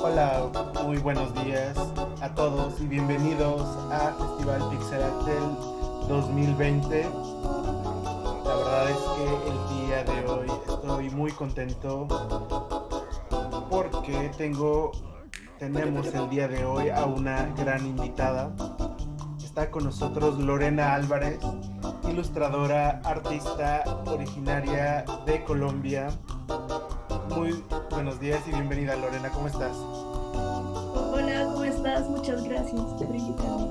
Hola, muy buenos días a todos y bienvenidos a Festival Pixelatel 2020. La verdad es que el día de hoy estoy muy contento porque tenemos el día de hoy a una gran invitada. Está con nosotros Lorena Álvarez, ilustradora, artista originaria de Colombia. Muy buenos días y bienvenida, Lorena, ¿cómo estás? Hola, ¿cómo estás? Muchas gracias por invitarme.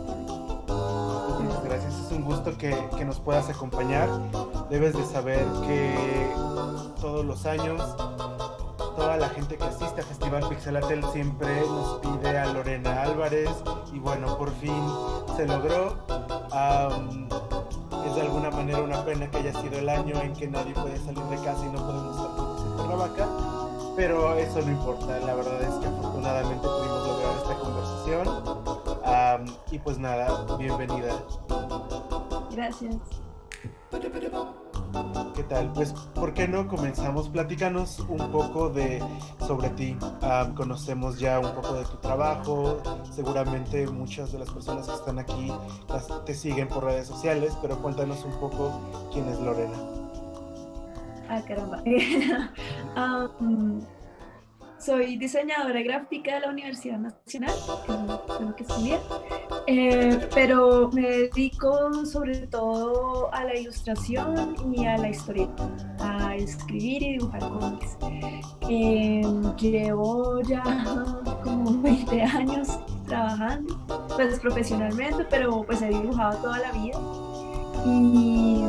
Muchísimas gracias, es un gusto que nos puedas acompañar. Debes de saber que todos los años toda la gente que asiste a Festival Pixelatel siempre nos pide a Lorena Álvarez y bueno, por fin se logró. Es de alguna manera una pena que haya sido el año en que nadie puede salir de casa y no podemos estar juntos en Cuernavaca, pero eso no importa. La verdad es que afortunadamente pudimos lograr esta conversación. Y pues nada, bienvenida. Gracias. ¿Qué tal? Pues, ¿por qué no comenzamos? Platícanos un poco sobre ti. Conocemos ya un poco de tu trabajo. Seguramente muchas de las personas que están aquí te siguen por redes sociales, pero cuéntanos un poco quién es Lorena. Ah, caramba. Am, Soy diseñadora gráfica de la Universidad Nacional, que es lo que estudié, pero me dedico sobre todo a la ilustración y a la historieta, a escribir y dibujar cómics. Llevo ya como 20 años trabajando, pues profesionalmente, pero pues he dibujado toda la vida. Y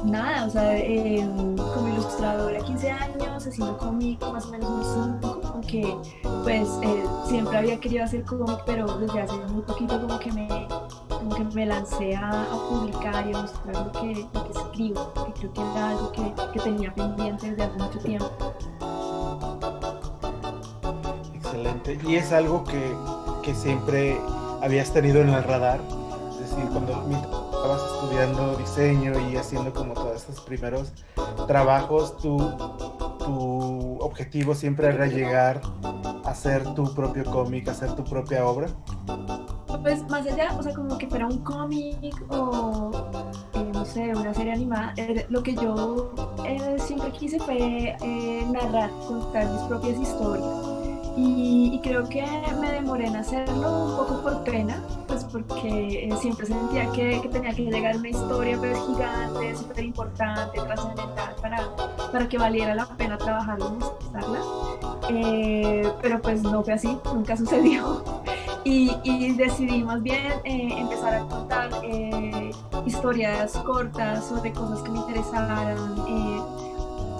nada, o sea, como ilustradora 15 años, haciendo cómic más o menos unos 5, aunque pues siempre había querido hacer cómic, pero desde hace muy poquito como que me lancé a publicar y a mostrar lo que escribo, que creo que era algo que tenía pendiente desde hace mucho tiempo. Excelente. ¿Y es algo que siempre habías tenido en el radar? Es decir, mientras estabas estudiando diseño y haciendo como todos estos primeros trabajos, tu objetivo siempre era llegar a hacer tu propio cómic, a hacer tu propia obra. Pues más allá, o sea, como que fuera un cómic o no sé, una serie animada, lo que yo siempre quise fue narrar, contar mis propias historias. Y creo que me demoré en hacerlo un poco por pena, pues porque siempre sentía que tenía que llegar una historia pues gigante, súper importante, trascendental para que valiera la pena trabajarla y mostrarla. Pero pues no fue así, nunca sucedió. Y decidí más bien empezar a contar historias cortas sobre cosas que me interesaran,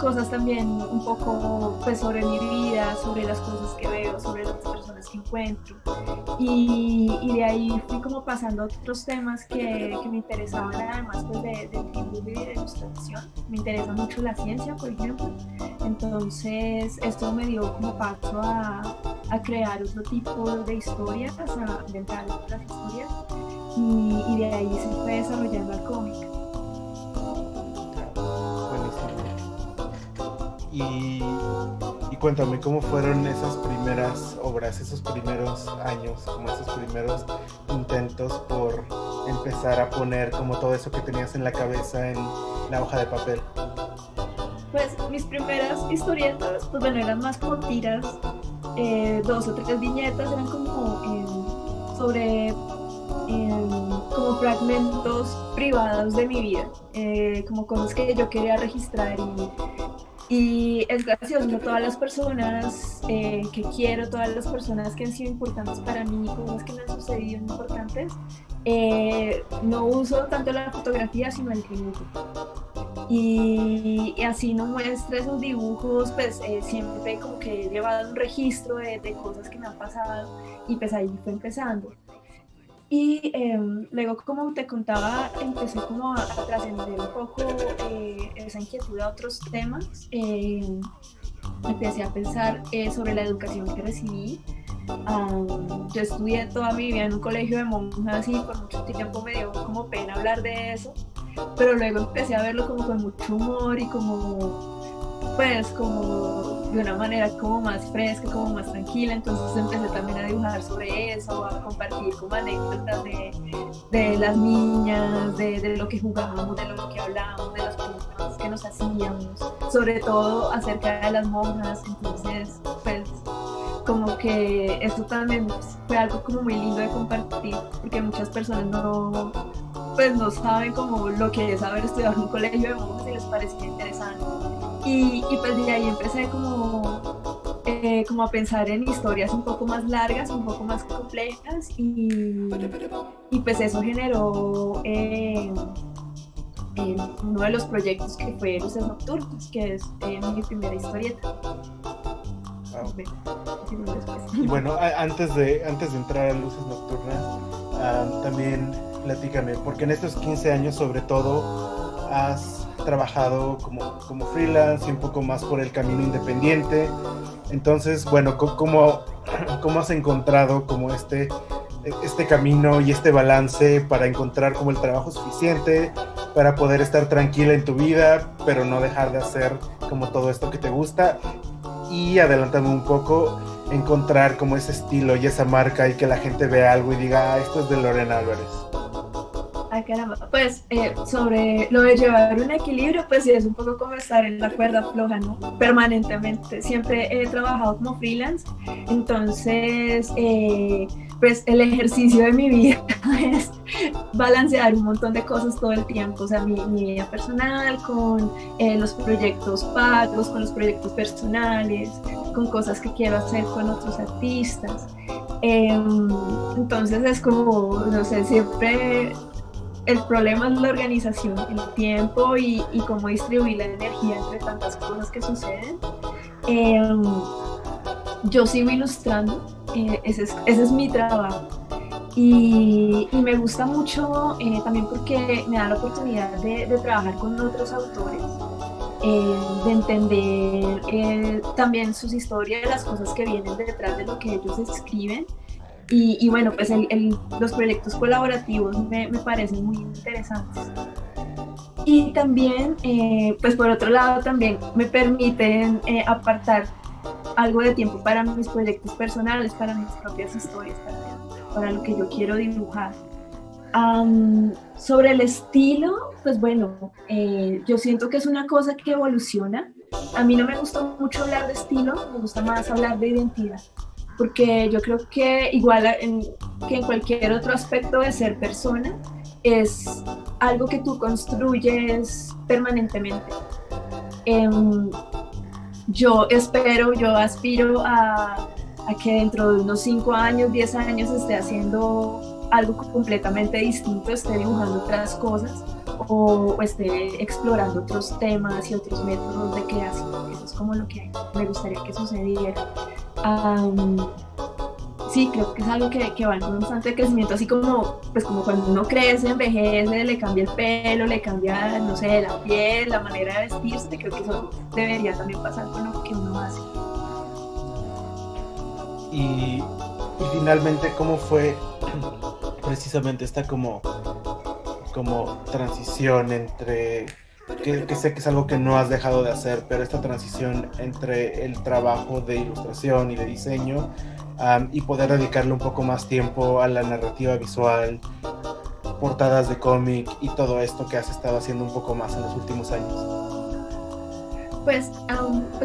cosas también un poco pues sobre mi vida, sobre las cosas que veo, sobre las personas que encuentro. Y de ahí fui como pasando a otros temas que me interesaban, además pues del dibujo y de la ilustración. Me interesa mucho la ciencia, por ejemplo. Entonces esto me dio como paso a crear otro tipo de historias, a inventar otras historias. Y de ahí se fue desarrollando el cómic. Buenísimo. Y cuéntame, ¿cómo fueron esas primeras obras, esos primeros años, como esos primeros intentos por empezar a poner como todo eso que tenías en la cabeza en la hoja de papel? Pues mis primeras historietas, pues bueno, eran más como tiras, dos o tres viñetas, eran como sobre como fragmentos privados de mi vida, como cosas que yo quería registrar y es gracioso, ¿no? Todas las personas que quiero, todas las personas que han sido importantes para mí, cosas que me han sucedido importantes, no uso tanto la fotografía sino el dibujo. Y así no muestra esos dibujos, pues siempre como que he llevado un registro de cosas que me han pasado y pues ahí fue empezando. Y luego, como te contaba, empecé como a trascender un poco esa inquietud a otros temas. Empecé a pensar sobre la educación que recibí. Yo estudié toda mi vida en un colegio de monjas y por mucho tiempo me dio como pena hablar de eso, pero luego empecé a verlo como con mucho humor y como, pues, como de una manera como más fresca, como más tranquila, entonces empecé también a dibujar sobre eso, a compartir como anécdotas de las niñas, de lo que jugábamos, de lo que hablábamos, de las preguntas que nos hacíamos, sobre todo acerca de las monjas, entonces pues como que esto también fue algo como muy lindo de compartir, porque muchas personas pues no saben como lo que es haber estudiado en un colegio de monjas y les parecía interesante. Y pues de ahí empecé como a pensar en historias un poco más largas, un poco más complejas y pues eso generó uno de los proyectos que fue Luces Nocturnas, que es mi primera historieta. Y bueno, antes de entrar a Luces Nocturnas, también platícame, porque en estos 15 años sobre todo has trabajado como freelance y un poco más por el camino independiente. Entonces, bueno, ¿cómo has encontrado como este camino y este balance para encontrar como el trabajo suficiente para poder estar tranquila en tu vida, pero no dejar de hacer como todo esto que te gusta? Y adelántame un poco, encontrar como ese estilo y esa marca y que la gente vea algo y diga, esto es de Lorena Álvarez. Ay, caramba. Pues sobre lo de llevar un equilibrio, pues sí, es un poco como estar en la cuerda floja, ¿no? Permanentemente. Siempre he trabajado como freelance, entonces pues el ejercicio de mi vida es balancear un montón de cosas todo el tiempo, o sea, mi vida personal con los proyectos pagos, con los proyectos personales, con cosas que quiero hacer con otros artistas. Entonces es como, no sé, siempre el problema es la organización, el tiempo y cómo distribuir la energía entre tantas cosas que suceden. Yo sigo ilustrando, ese es mi trabajo y me gusta mucho también porque me da la oportunidad de trabajar con otros autores, de entender también sus historias, las cosas que vienen detrás de lo que ellos escriben. Y bueno, pues los proyectos colaborativos me parecen muy interesantes. Y también, pues por otro lado, también me permiten apartar algo de tiempo para mis proyectos personales, para mis propias historias, para lo que yo quiero dibujar. Sobre el estilo, pues bueno, yo siento que es una cosa que evoluciona. A mí no me gusta mucho hablar de estilo, me gusta más hablar de identidad, porque yo creo que igual que en cualquier otro aspecto de ser persona, es algo que tú construyes permanentemente. Yo aspiro a que dentro de unos 5 años, 10 años esté haciendo algo completamente distinto, esté dibujando otras cosas o esté explorando otros temas y otros métodos de creación. Eso es como lo que me gustaría que sucediera. Sí, creo que es algo que va en constante crecimiento, así como, pues como cuando uno crece, envejece, le cambia el pelo, le cambia, no sé, la piel, la manera de vestirse. Creo que eso debería también pasar con lo que uno hace. Y finalmente, ¿cómo fue precisamente esta como transición entre, que sé que es algo que no has dejado de hacer, pero esta transición entre el trabajo de ilustración y de diseño y poder dedicarle un poco más tiempo a la narrativa visual, portadas de cómic y todo esto que has estado haciendo un poco más en los últimos años? Pues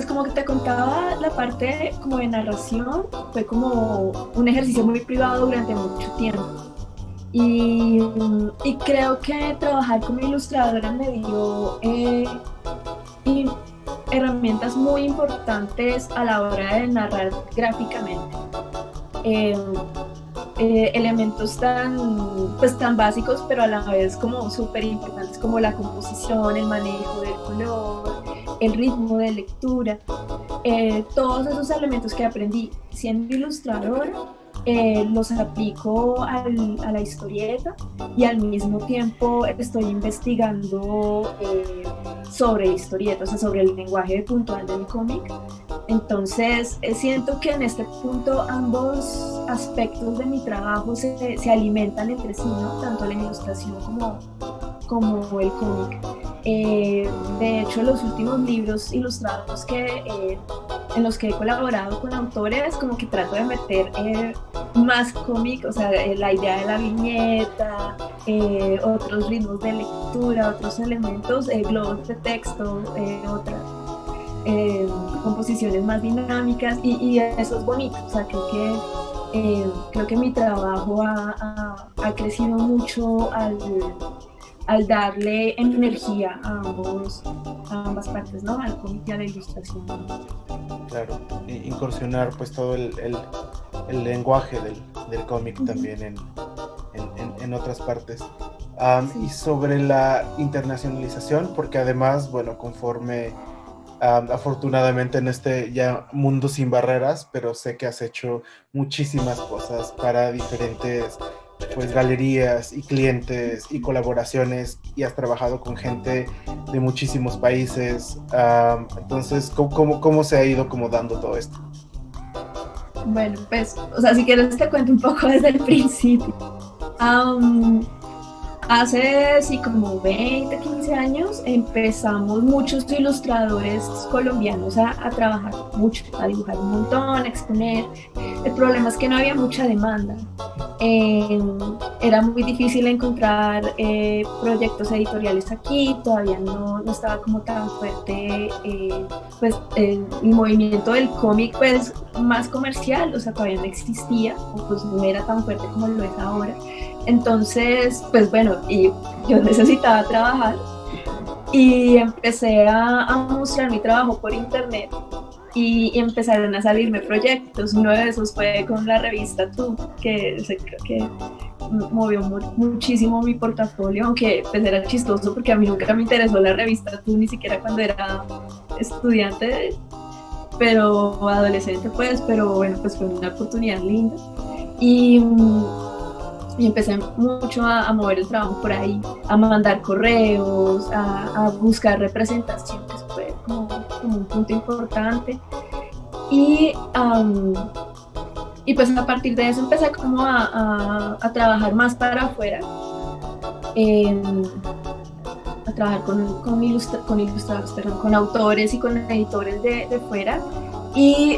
como que te contaba, la parte como de narración fue como un ejercicio muy privado durante mucho tiempo. Y creo que trabajar como ilustradora me dio herramientas muy importantes a la hora de narrar gráficamente. Elementos tan básicos, pero a la vez como súper importantes, como la composición, el manejo del color, el ritmo de lectura. Todos esos elementos que aprendí siendo ilustradora, los aplico a la historieta y al mismo tiempo estoy investigando sobre historietas, o sea, sobre el lenguaje puntual del cómic. Entonces siento que en este punto ambos aspectos de mi trabajo se alimentan entre sí, ¿no? Tanto la ilustración como el cómic. De hecho, los últimos libros ilustrados que en los que he colaborado con autores, como que trato de meter más cómic, o sea, la idea de la viñeta, otros ritmos de lectura, otros elementos, globos de texto, otras composiciones más dinámicas, y eso es bonito. O sea, creo que mi trabajo ha crecido mucho al darle energía a ambas partes, ¿no? Al cómic y a la ilustración. Claro, incursionar pues todo el lenguaje del cómic también en otras partes. Sí. Y sobre la internacionalización, porque además, bueno, conforme afortunadamente en este ya mundo sin barreras, pero sé que has hecho muchísimas cosas para diferentes pues galerías y clientes y colaboraciones, y has trabajado con gente de muchísimos países. Entonces, ¿cómo se ha ido como dando todo esto? Bueno, pues, o sea, si quieres te cuento un poco desde el principio. Hace sí como 20, 15 años empezamos muchos ilustradores colombianos a trabajar mucho, a dibujar un montón, a exponer. El problema es que no había mucha demanda. Era muy difícil encontrar proyectos editoriales aquí, todavía no estaba como tan fuerte pues, el movimiento del cómic pues, más comercial, o sea, todavía no existía, o pues no era tan fuerte como lo es ahora. Entonces, pues bueno, y yo necesitaba trabajar y empecé a mostrar mi trabajo por internet y empezaron a salirme proyectos. Uno de esos fue con la revista Tú, que creo que movió muchísimo mi portafolio, aunque pues era chistoso porque a mí nunca me interesó la revista Tú, ni siquiera cuando era estudiante, pero adolescente pues, pero bueno, pues fue una oportunidad linda. Y empecé mucho a mover el trabajo por ahí, a mandar correos, a buscar representación, que fue como un punto importante. Y pues a partir de eso empecé como a trabajar más para afuera, a trabajar con autores y con editores de fuera. Y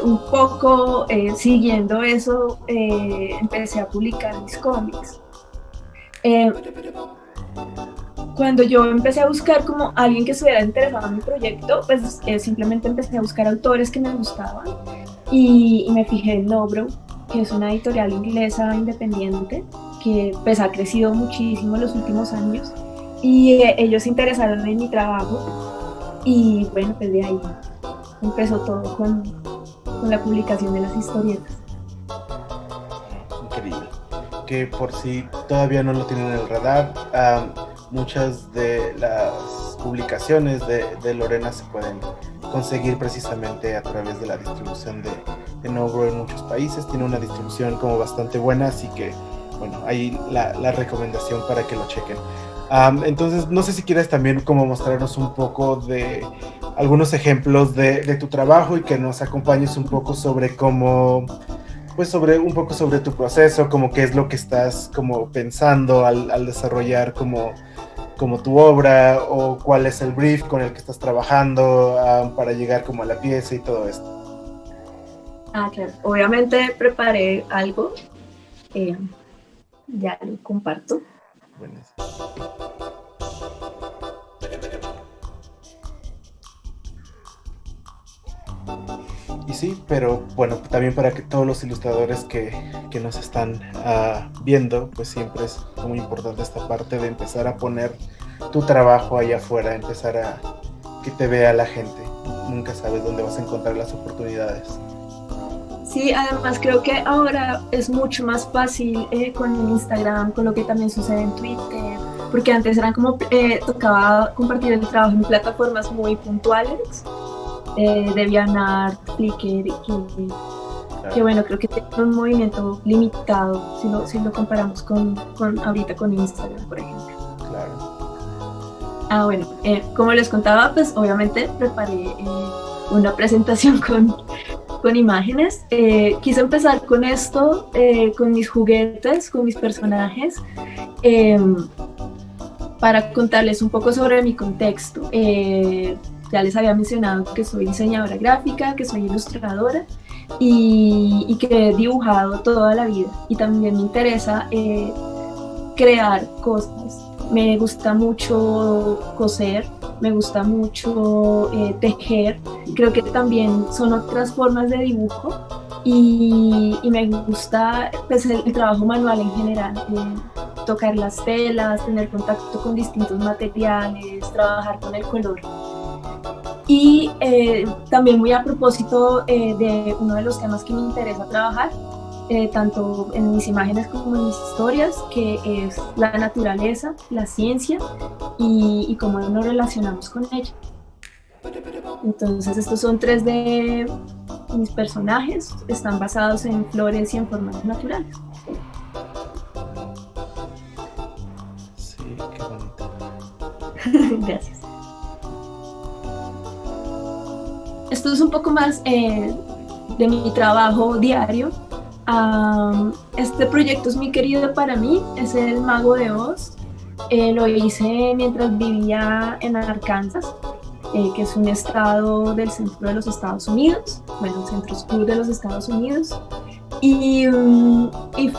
un poco siguiendo eso, empecé a publicar mis cómics. Cuando yo empecé a buscar como alguien que estuviera interesado en mi proyecto, pues simplemente empecé a buscar autores que me gustaban y me fijé en Nobro, que es una editorial inglesa independiente que pues ha crecido muchísimo en los últimos años, y ellos se interesaron en mi trabajo y bueno, pues de ahí empezó todo con la publicación de las historietas. Increíble. Que por si todavía no lo tienen en el radar, muchas de las publicaciones de Lorena se pueden conseguir precisamente a través de la distribución de Nobro en muchos países. Tiene una distribución como bastante buena, así que bueno, ahí la recomendación para que lo chequen. Entonces, no sé si quieres también como mostrarnos un poco de algunos ejemplos de tu trabajo y que nos acompañes un poco sobre cómo, pues un poco sobre tu proceso, como qué es lo que estás como pensando al desarrollar como tu obra, o cuál es el brief con el que estás trabajando para llegar como a la pieza y todo esto. Claro. Obviamente preparé algo, ya lo comparto. Buenísimo. Y sí, pero bueno, también para que todos los ilustradores que nos están viendo, pues siempre es muy importante esta parte de empezar a poner tu trabajo allá afuera, empezar a que te vea la gente. Nunca sabes dónde vas a encontrar las oportunidades. Sí, además creo que ahora es mucho más fácil con Instagram, con lo que también sucede en Twitter, porque antes eran como, tocaba compartir el trabajo en plataformas muy puntuales, DeviantArt, Flickr, que bueno, creo que tiene un movimiento limitado si lo comparamos con ahorita con Instagram, por ejemplo. Claro. Bueno, como les contaba, pues obviamente preparé una presentación con imágenes. Quise empezar con esto, con mis juguetes, con mis personajes, para contarles un poco sobre mi contexto. ya les había mencionado que soy diseñadora gráfica, que soy ilustradora y que he dibujado toda la vida. Y también me interesa crear cosas. Me gusta mucho coser, me gusta mucho tejer. Creo que también son otras formas de dibujo y me gusta pues, el trabajo manual en general. Tocar las telas, tener contacto con distintos materiales, trabajar con el color. Y también muy a propósito de uno de los temas que me interesa trabajar, tanto en mis imágenes como en mis historias, que es la naturaleza, la ciencia y cómo nos relacionamos con ella. Entonces estos son 3 de mis personajes, están basados en flores y en formas naturales. Sí, qué bonito. Gracias. Esto es un poco más de mi trabajo diario. Este proyecto es muy querido para mí, es el Mago de Oz. Lo hice mientras vivía en Arkansas, que es un estado del centro de los Estados Unidos, bueno, el centro sur de los Estados Unidos. Y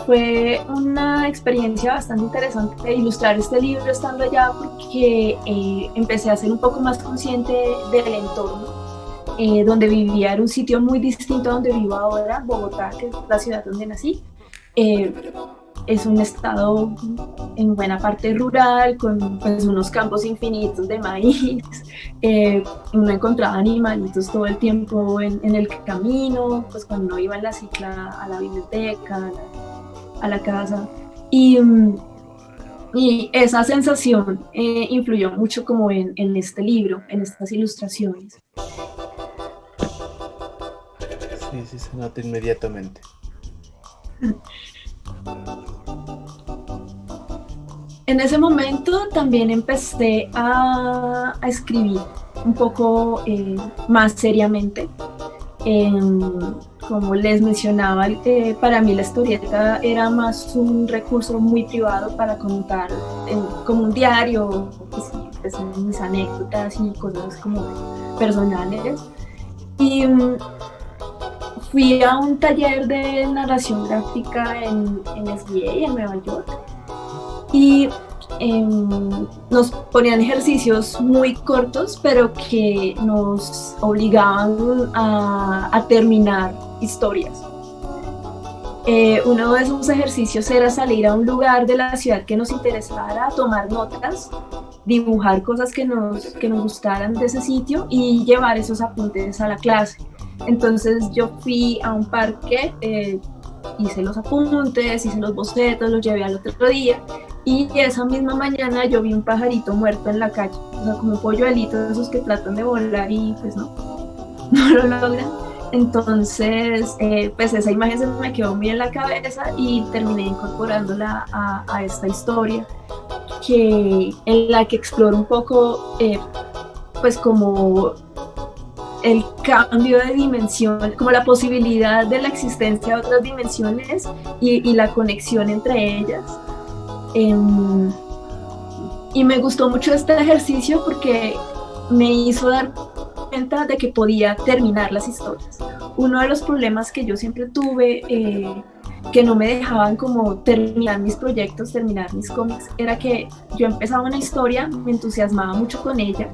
fue una experiencia bastante interesante ilustrar este libro estando allá porque empecé a ser un poco más consciente del entorno. Donde vivía era un sitio muy distinto a donde vivo ahora, Bogotá, que es la ciudad donde nací. Es un estado en buena parte rural, con pues, unos campos infinitos de maíz. Uno encontraba animalitos todo el tiempo en el camino, pues cuando uno iba en la cicla a la biblioteca, a la casa. Y esa sensación influyó mucho como en este libro, en estas ilustraciones. Sí, se nota inmediatamente. En ese momento también empecé a escribir un poco más seriamente. Como les mencionaba, para mí la historieta era más un recurso muy privado para contar como un diario, pues, mis anécdotas y cosas como personales. Y fui a un taller de narración gráfica en SBA, en Nueva York, y nos ponían ejercicios muy cortos, pero que nos obligaban a terminar historias. Uno de esos ejercicios era salir a un lugar de la ciudad que nos interesara, tomar notas, dibujar cosas que nos gustaran de ese sitio y llevar esos apuntes a la clase. Entonces yo fui a un parque, hice los apuntes, hice los bocetos, los llevé al otro día y esa misma mañana yo vi un pajarito muerto en la calle, o sea, como un polluelito de esos que tratan de volar y pues no lo logran. Entonces, pues esa imagen se me quedó muy en la cabeza y terminé incorporándola a esta historia en la que exploro un poco, pues como el cambio de dimensión, como la posibilidad de la existencia de otras dimensiones y la conexión entre ellas. Y me gustó mucho este ejercicio porque me hizo dar cuenta de que podía terminar las historias. Uno de los problemas que yo siempre tuve, que no me dejaban como terminar mis proyectos, terminar mis cómics, era que yo empezaba una historia, me entusiasmaba mucho con ella,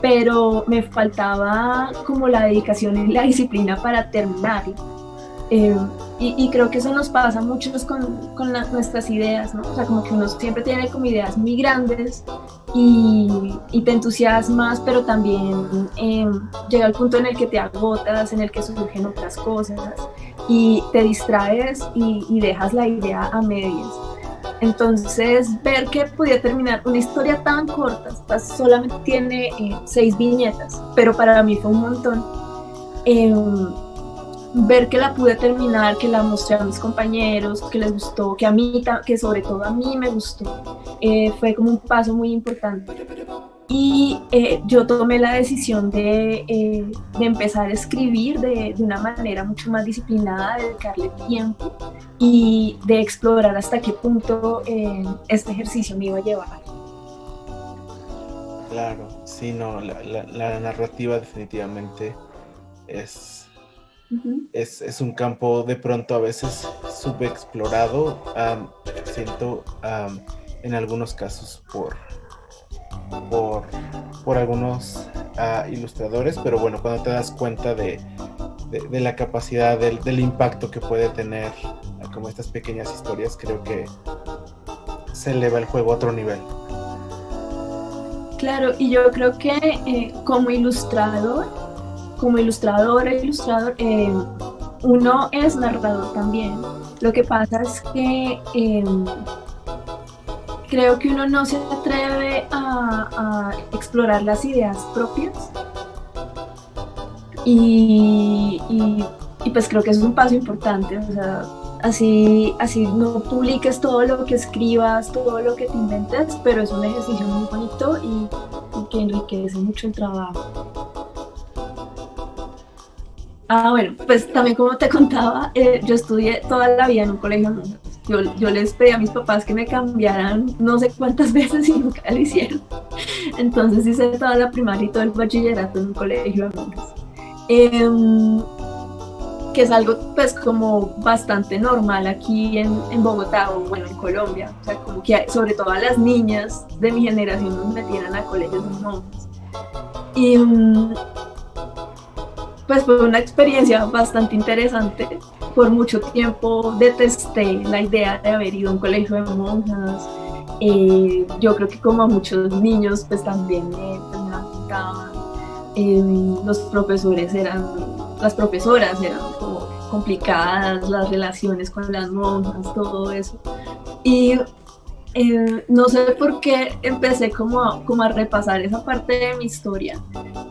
pero me faltaba como la dedicación y la disciplina para terminarla. Y creo que eso nos pasa mucho con nuestras ideas, ¿no? O sea, como que uno siempre tiene como ideas muy grandes y te entusiasmas, pero también llega el punto en el que te agotas, en el que surgen otras cosas y te distraes y dejas la idea a medias. Entonces, ver que podía terminar una historia tan corta, solamente tiene 6 viñetas, pero para mí fue un montón. Ver que la pude terminar, que la mostré a mis compañeros, que les gustó, que sobre todo a mí me gustó, fue como un paso muy importante. Y yo tomé la decisión de empezar a escribir de una manera mucho más disciplinada, de dedicarle tiempo y de explorar hasta qué punto este ejercicio me iba a llevar. Claro, sí, no, la narrativa definitivamente es, Ujú. es un campo de pronto a veces subexplorado, siento, en algunos casos por, por algunos ilustradores, pero bueno, cuando te das cuenta de la capacidad, del impacto que puede tener como estas pequeñas historias, creo que se eleva el juego a otro nivel. Claro, y yo creo que como ilustrador, como ilustradora, ilustrador, uno es narrador también. Lo que pasa es que creo que uno no se atreve a explorar las ideas propias y pues creo que es un paso importante, o sea, así no publiques todo lo que escribas, todo lo que te inventes, pero es un ejercicio muy bonito y que enriquece mucho el trabajo. Ah, bueno, pues también como te contaba, yo estudié toda la vida en un colegio de monjas. Yo les pedí a mis papás que me cambiaran no sé cuántas veces y nunca lo hicieron. Entonces hice toda la primaria y todo el bachillerato en un colegio de monjas. Que es algo pues como bastante normal aquí en Bogotá o bueno en Colombia, o sea como que sobre todo a las niñas de mi generación nos metieran a colegios de monjas. Y pues fue una experiencia bastante interesante. Por mucho tiempo detesté la idea de haber ido a un colegio de monjas. Yo creo que como a muchos niños pues también pues, me afectaban. Los profesores las profesoras eran como complicadas, las relaciones con las monjas, todo eso. Y no sé por qué empecé como a repasar esa parte de mi historia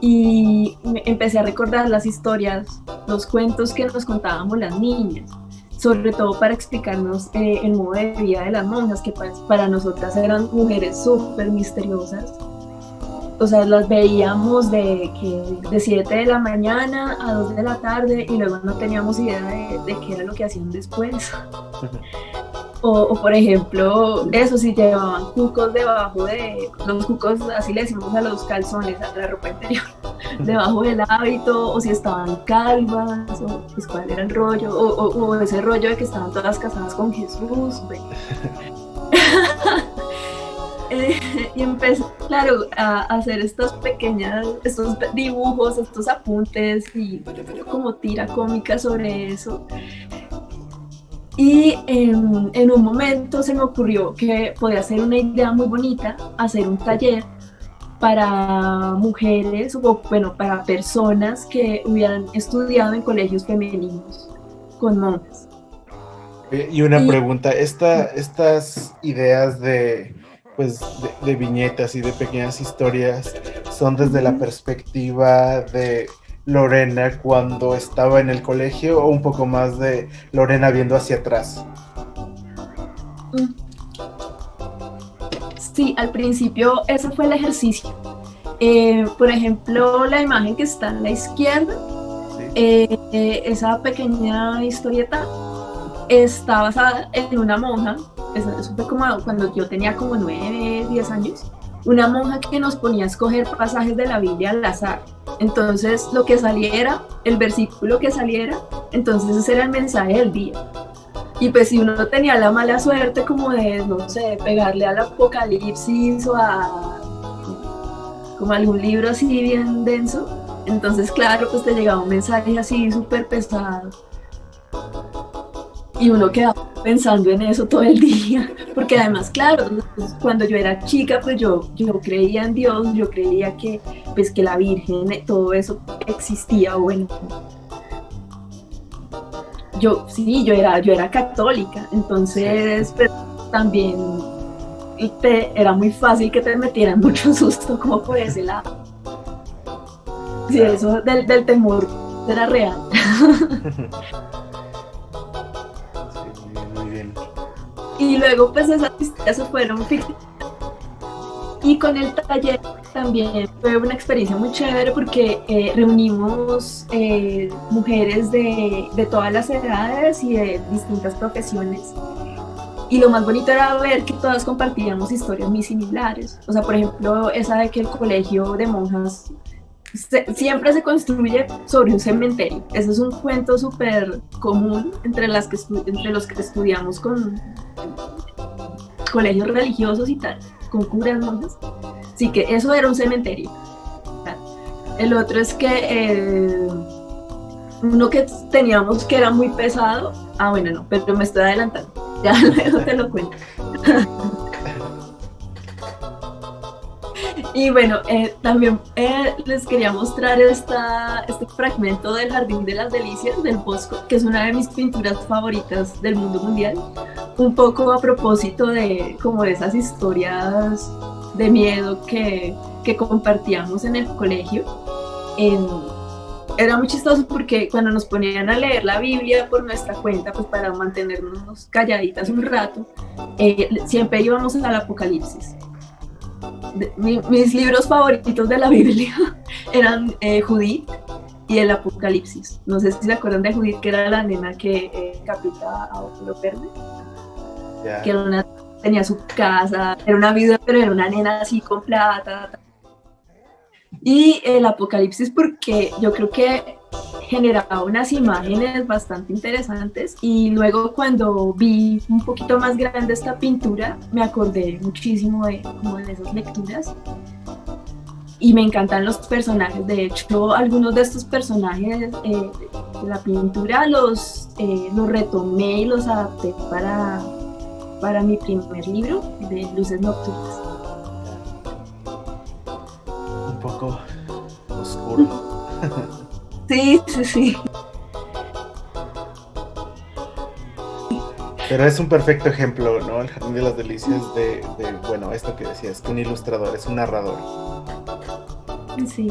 y empecé a recordar las historias, los cuentos que nos contábamos las niñas, sobre todo para explicarnos el modo de vida de las monjas, que para nosotras eran mujeres súper misteriosas. O sea, las veíamos de 7 de la mañana a 2 de la tarde y luego no teníamos idea de qué era lo que hacían después. O por ejemplo, eso si llevaban cucos debajo de, los cucos así le decimos a los calzones, a la ropa interior, debajo del hábito, o si estaban calvas, o pues cuál era el rollo, o ese rollo de que estaban todas casadas con Jesús. Bueno. Y empecé, claro, a hacer estos dibujos, estos apuntes y como tira cómica sobre eso. Y en un momento se me ocurrió que podía ser una idea muy bonita hacer un taller para mujeres o bueno, para personas que hubieran estudiado en colegios femeninos con monjas. Y una pregunta, estas ideas pues, de viñetas y de pequeñas historias son desde la perspectiva de Lorena cuando estaba en el colegio o un poco más de Lorena viendo hacia atrás? Sí, al principio ese fue el ejercicio. Por ejemplo, la imagen que está a la izquierda, ¿sí? Esa pequeña historieta está basada en una monja. Eso fue como cuando yo tenía como 9, 10 años. Una monja que nos ponía a escoger pasajes de la Biblia al azar. Entonces, lo que saliera, el versículo que saliera, entonces ese era el mensaje del día. Y pues si uno tenía la mala suerte como de, no sé, pegarle al Apocalipsis o a como algún libro así bien denso, entonces claro, pues te llegaba un mensaje así súper pesado. Y uno quedaba pensando en eso todo el día, porque además, claro, pues, cuando yo era chica, pues yo creía en Dios, yo creía que, pues, que la Virgen, todo eso existía, bueno. Yo era católica, entonces sí. Pues, también era muy fácil que te metieran mucho susto como por ese lado. Sí, eso del temor era real. Y luego pues esas historias se fueron ficticias. Y con el taller también fue una experiencia muy chévere porque reunimos mujeres de todas las edades y de distintas profesiones. Y lo más bonito era ver que todas compartíamos historias muy similares. O sea, por ejemplo, esa de que el colegio de monjas siempre se construye sobre un cementerio. Ese es un cuento súper común entre los que estudiamos con colegios religiosos y tal, con curas, monjas. Así que eso era un cementerio. El otro es que uno que teníamos que era muy pesado. Ah, bueno, no, pero me estoy adelantando. Ya luego te lo cuento. Y bueno, también les quería mostrar este fragmento del Jardín de las Delicias del Bosco, que es una de mis pinturas favoritas del mundo mundial. Un poco a propósito de como de esas historias de miedo que compartíamos en el colegio. Era muy chistoso porque cuando nos ponían a leer la Biblia por nuestra cuenta, pues para mantenernos calladitas un rato, siempre íbamos al Apocalipsis. Mis libros favoritos de la Biblia eran Judith y el Apocalipsis. No sé si se acuerdan de Judith, que era la nena que capita a otro verde. Yeah. Que tenía su casa, era una viuda, pero era una nena así con plata. Y el Apocalipsis porque yo creo que generaba unas imágenes bastante interesantes, y luego cuando vi un poquito más grande esta pintura me acordé muchísimo de esas lecturas, y me encantan los personajes. De hecho, algunos de estos personajes de la pintura los retomé y los adapté para mi primer libro de Luces Nocturnas. Un poco oscuro. Sí. Pero es un perfecto ejemplo, ¿no? El Jardín de las Delicias de bueno, esto que decías, que un ilustrador es un narrador. Sí.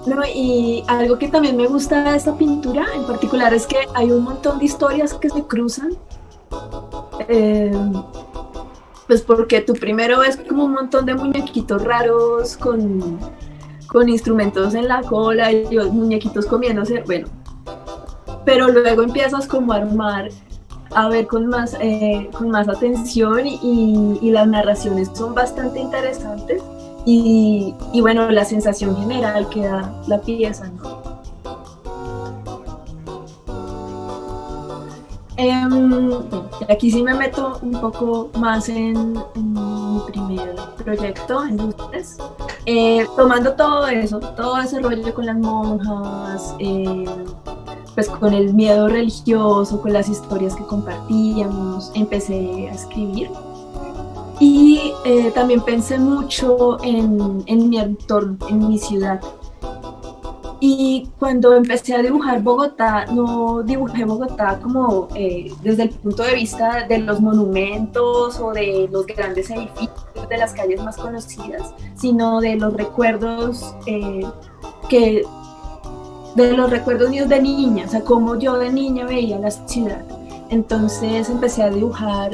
No, y algo que también me gusta de esta pintura en particular es que hay un montón de historias que se cruzan. Pues porque tú primero ves como un montón de muñequitos raros con instrumentos en la cola y los muñequitos comiéndose, bueno. Pero luego empiezas como a armar, a ver con más atención, y las narraciones son bastante interesantes, y bueno, la sensación general que da la pieza, ¿no? Aquí sí me meto un poco más en mi primer proyecto, en Luces, tomando todo eso, todo ese rollo con las monjas, pues con el miedo religioso, con las historias que compartíamos, empecé a escribir. Y también pensé mucho en mi entorno, en mi ciudad. Y cuando empecé a dibujar Bogotá, no dibujé Bogotá como desde el punto de vista de los monumentos o de los grandes edificios de las calles más conocidas, sino de los recuerdos míos de niña, o sea, cómo yo de niña veía la ciudad. Entonces empecé a dibujar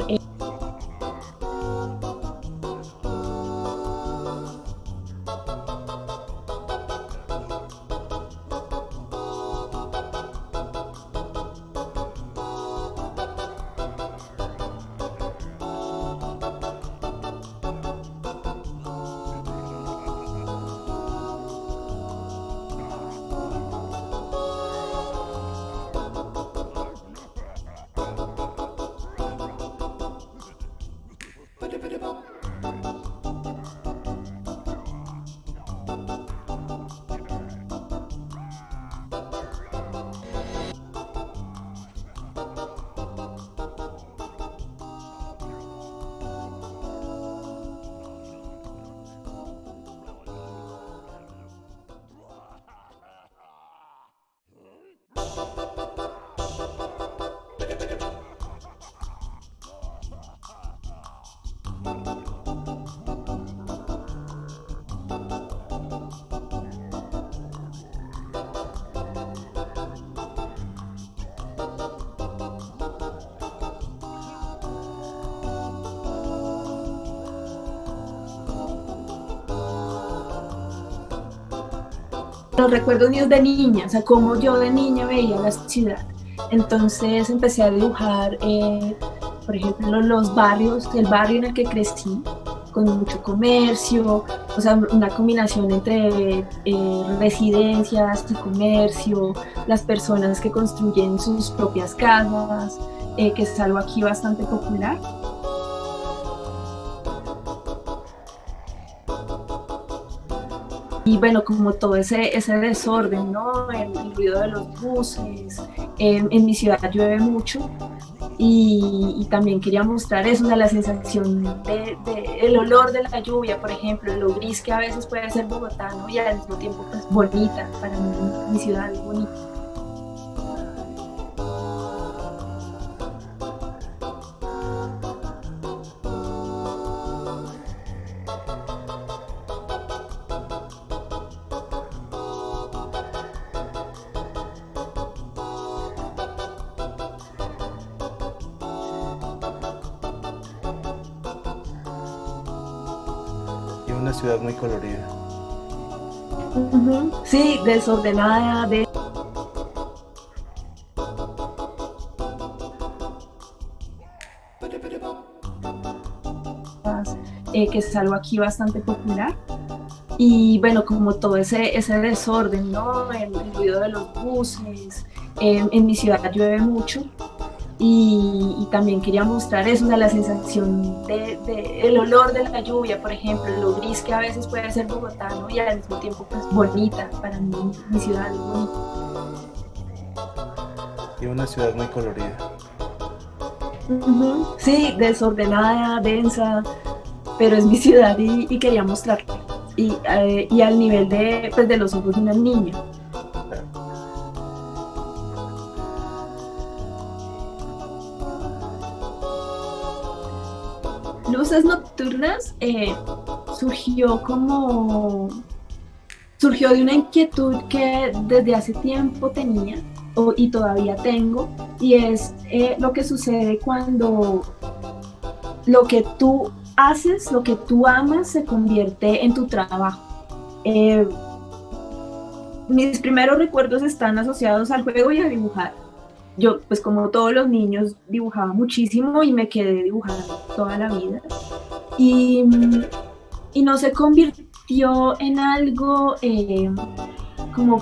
los recuerdos míos de niña, o sea, cómo yo de niña veía la ciudad. Entonces empecé a dibujar, por ejemplo, los barrios, el barrio en el que crecí, con mucho comercio, o sea, una combinación entre residencias y comercio, las personas que construyen sus propias casas, que es algo aquí bastante popular. Y bueno, como todo ese desorden, ¿no? El ruido de los buses, en mi ciudad llueve mucho y también quería mostrar eso, o sea, la sensación el olor de la lluvia, por ejemplo, lo gris que a veces puede ser bogotano y al mismo tiempo pues bonita, para mí mi ciudad es bonita. Y una ciudad muy colorida. Uh-huh. Sí, desordenada, que es algo aquí bastante popular. Y bueno, como todo ese desorden, ¿no? El ruido de los buses, en mi ciudad llueve mucho y también quería mostrar eso, o sea, la sensación el olor de la lluvia, por ejemplo, lo gris que a veces puede ser bogotano y al mismo tiempo pues bonita, para mí mi ciudad es bonita. Y una ciudad muy colorida. Uh-huh. Sí, desordenada, densa, pero es mi ciudad y quería mostrarla. Y al nivel pues, de los ojos de una niña. Luces Nocturnas surgió de una inquietud que desde hace tiempo tenía y todavía tengo, y es lo que sucede cuando lo que tú haces, lo que tú amas, se convierte en tu trabajo. Mis primeros recuerdos están asociados al juego y a dibujar. Yo, pues como todos los niños, dibujaba muchísimo y me quedé dibujando toda la vida. Y, y no se convirtió en algo como,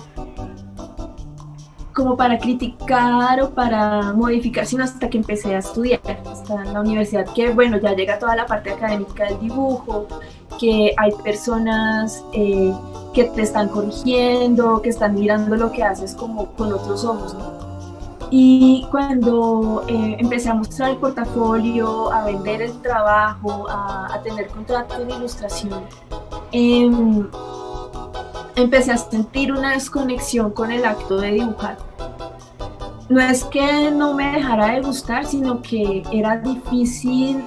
como para criticar o para modificar, sino hasta que empecé a estudiar, hasta en la universidad, que bueno, ya llega toda la parte académica del dibujo, que hay personas que te están corrigiendo, que están mirando lo que haces como con otros ojos, ¿no? Y cuando empecé a mostrar el portafolio, a vender el trabajo, a tener contratos de ilustración, empecé a sentir una desconexión con el acto de dibujar. No es que no me dejara de gustar, sino que era difícil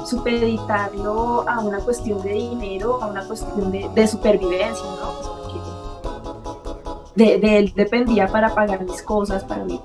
supeditarlo a una cuestión de dinero, a una cuestión de supervivencia, ¿no? Pues de él dependía para pagar mis cosas, para vivir.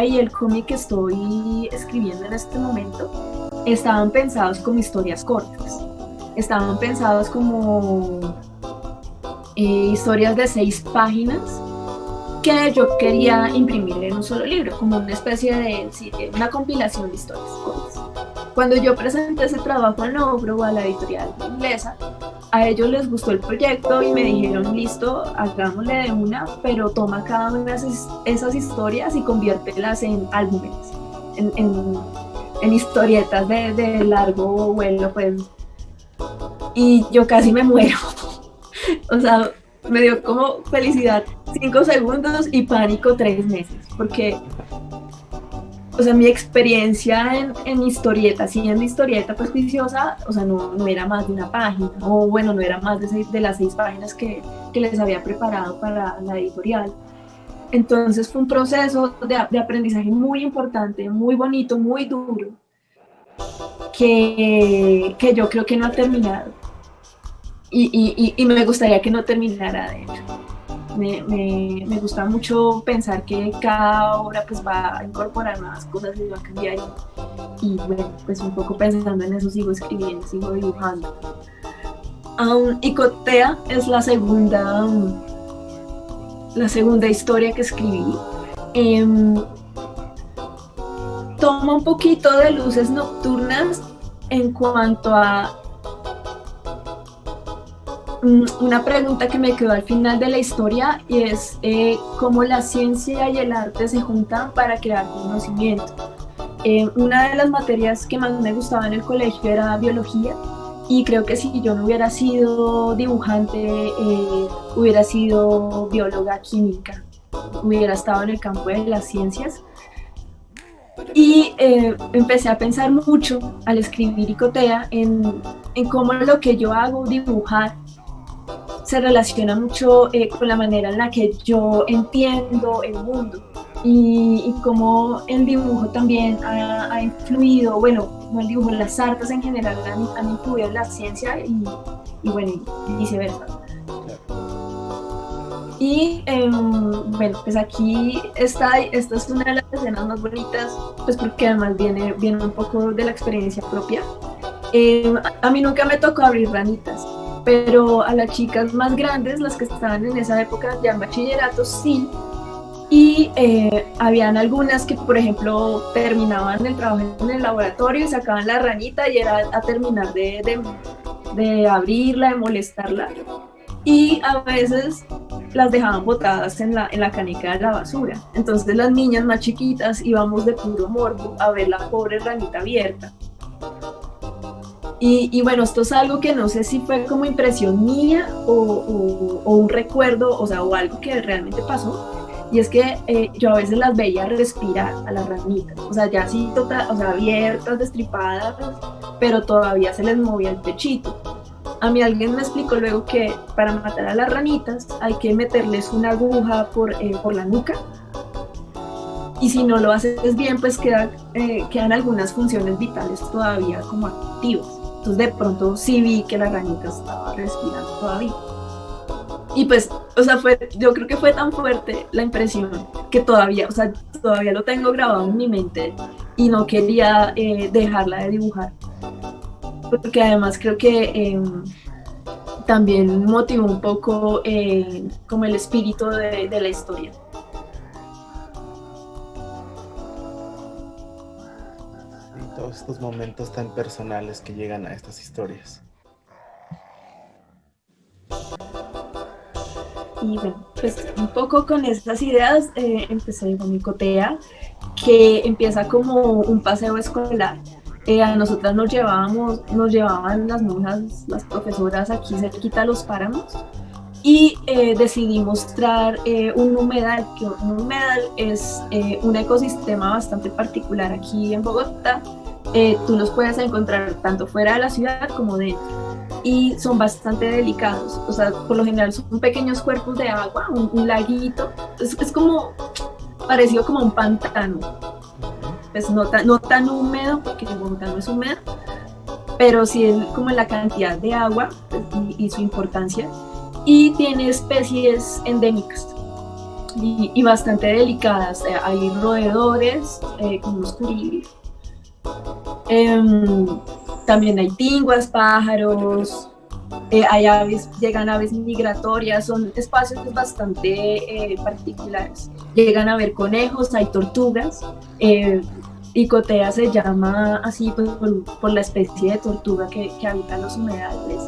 Y el cómic que estoy escribiendo en este momento estaban pensados como historias cortas, estaban pensados como historias de 6 páginas que yo quería imprimir en un solo libro, como una especie de una compilación de historias cortas. Cuando yo presenté ese trabajo al Nobro o a la editorial inglesa, a ellos les gustó el proyecto y me dijeron, listo, hagámosle de una, pero toma cada una de esas historias y conviértelas en álbumes, en, en, en historietas de largo vuelo, pues. Y yo casi me muero. O sea, me dio como felicidad 5 segundos y pánico 3 meses, porque, o sea, mi experiencia en historieta, siendo historieta pues juiciosa, o sea, no era más de una página, o bueno, no era más de las 6 páginas que les había preparado para la editorial. Entonces fue un proceso de aprendizaje muy importante, muy bonito, muy duro, que yo creo que no ha terminado. Y me gustaría que no terminara, de hecho. Me gusta mucho pensar que cada obra pues va a incorporar nuevas cosas y va a cambiar y bueno, pues un poco pensando en eso sigo escribiendo, sigo dibujando. Icotea es la segunda historia que escribí. Toma un poquito de luces nocturnas en cuanto a una pregunta que me quedó al final de la historia y es cómo la ciencia y el arte se juntan para crear conocimiento. Una de las materias que más me gustaba en el colegio era biología y creo que si yo no hubiera sido dibujante, hubiera sido bióloga química, hubiera estado en el campo de las ciencias. Y empecé a pensar mucho al escribir Icotea en cómo lo que yo hago, dibujar, se relaciona mucho con la manera en la que yo entiendo el mundo y cómo el dibujo también ha influido, bueno, no el dibujo, las artes en general han influido en la ciencia y bueno, y viceversa. Y bueno, pues aquí esta es una de las escenas más bonitas, pues porque además viene un poco de la experiencia propia. A mí nunca me tocó abrir ranitas, pero a las chicas más grandes, las que estaban en esa época ya en bachillerato, sí. Y habían algunas que, por ejemplo, terminaban el trabajo en el laboratorio y sacaban la ranita y era a terminar de abrirla, de molestarla. Y a veces las dejaban botadas en la caneca de la basura. Entonces las niñas más chiquitas íbamos de puro morbo a ver la pobre ranita abierta. Y bueno, esto es algo que no sé si fue como impresión mía o un recuerdo, o sea, o algo que realmente pasó. Y es que yo a veces las veía respirar a las ranitas, o sea, ya así o sea, abiertas, destripadas, pero todavía se les movía el pechito. A mí alguien me explicó luego que para matar a las ranitas hay que meterles una aguja por la nuca. Y si no lo haces bien, pues quedan algunas funciones vitales todavía como activas. Entonces de pronto sí vi que la ranita estaba respirando todavía. Y pues, o sea, yo creo que fue tan fuerte la impresión que todavía lo tengo grabado en mi mente y no quería dejarla de dibujar. Porque además creo que también motivó un poco como el espíritu de la historia. Y todos estos momentos tan personales que llegan a estas historias. Y bueno, pues un poco con estas ideas empecé con Icotea, que empieza como un paseo escolar. A nosotras nos llevaban las monjas, las profesoras aquí cerquita a los páramos y decidí mostrar un humedal, que un humedal es un ecosistema bastante particular aquí en Bogotá. Tú los puedes encontrar tanto fuera de la ciudad como dentro y son bastante delicados, o sea, por lo general son pequeños cuerpos de agua, un laguito, es como parecido como un pantano. Pues no tan húmedo, porque Bogotá no es húmedo, pero sí es como la cantidad de agua pues, y su importancia. Y tiene especies endémicas y bastante delicadas. Hay roedores, como los curibis. También hay tinguas, pájaros, hay aves, llegan aves migratorias, son espacios bastante particulares. Llegan a ver conejos, hay tortugas. Icotea se llama así pues, por la especie de tortuga que habita los humedales.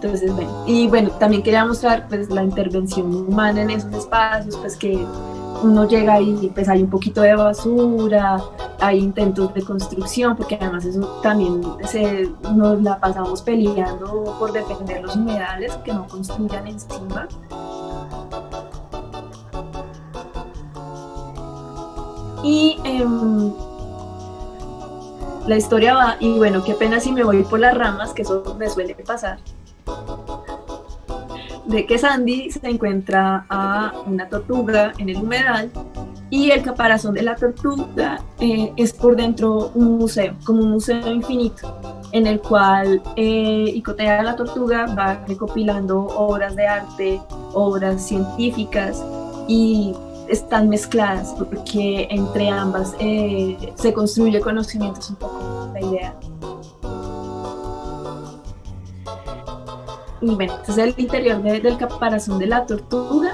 Entonces, bueno, y bueno, también quería mostrar pues la intervención humana en esos espacios, pues que uno llega y pues hay un poquito de basura, hay intentos de construcción, porque además eso también nos la pasamos peleando por defender los humedales, que no construyan encima. Y la historia va, y bueno, qué pena si me voy por las ramas, que eso me suele pasar, de que Sandy se encuentra a una tortuga en el humedal y el caparazón de la tortuga es por dentro un museo, como un museo infinito, en el cual Icotea la tortuga va recopilando obras de arte, obras científicas y están mezcladas porque entre ambas se construye conocimiento, es un poco la idea. Y bueno, este es el interior del caparazón de la tortuga.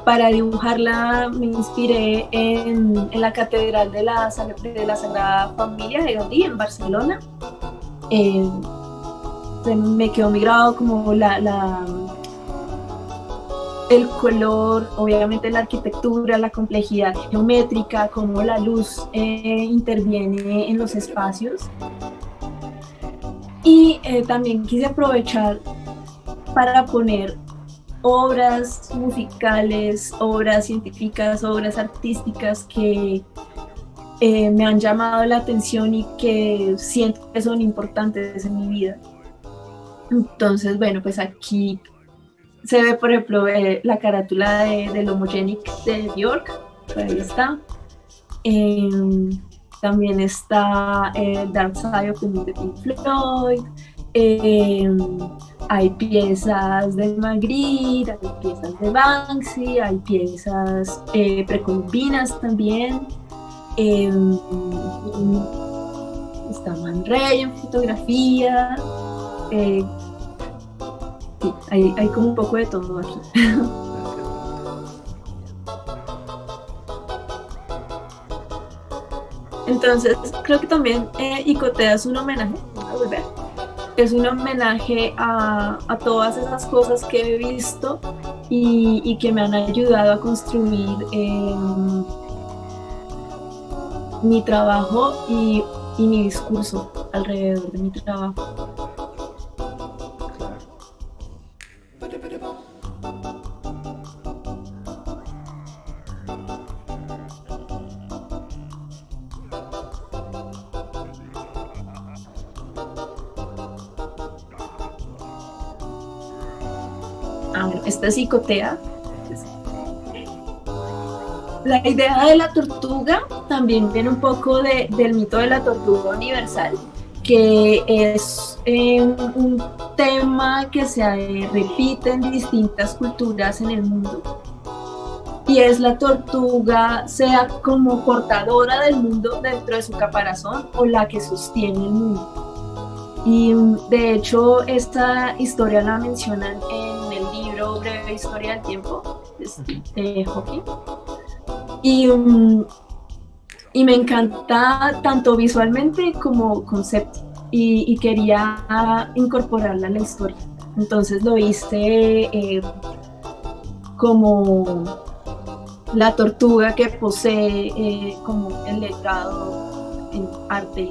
Para dibujarla me inspiré en la Catedral de la Sagrada Familia de Gaudí en Barcelona. Me quedó muy grabado como el color, obviamente la arquitectura, la complejidad geométrica, cómo la luz interviene en los espacios. Y también quise aprovechar para poner obras musicales, obras científicas, obras artísticas que me han llamado la atención y que siento que son importantes en mi vida. Entonces, bueno, pues aquí se ve, por ejemplo, la carátula del Homogenic de Björk, por ahí está. También está Dark Side of the Moon de Pink Floyd. Hay piezas de Magritte, hay piezas de Banksy, hay piezas precolombinas también. Está Man Ray en fotografía. Sí, hay como un poco de todo aquí. Entonces, creo que también Icotea es un homenaje, es un homenaje a todas esas cosas que he visto y que me han ayudado a construir mi trabajo y mi discurso alrededor de mi trabajo. Esta es Icotea. La idea de la tortuga también viene un poco del mito de la tortuga universal, que es un tema que se repite en distintas culturas en el mundo. Y es la tortuga, sea como portadora del mundo dentro de su caparazón o la que sostiene el mundo. Y de hecho esta historia la mencionan en el libro Breve Historia del Tiempo de Hawking. Y me encanta tanto visualmente como concepto y quería incorporarla a la historia. Entonces lo hice como la tortuga que posee como el legado en arte.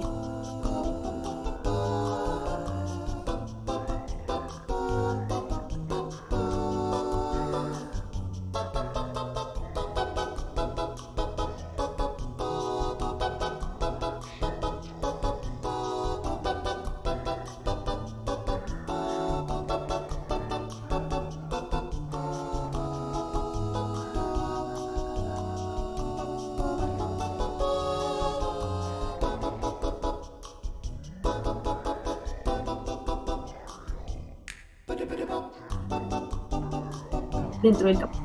Dentro del campo.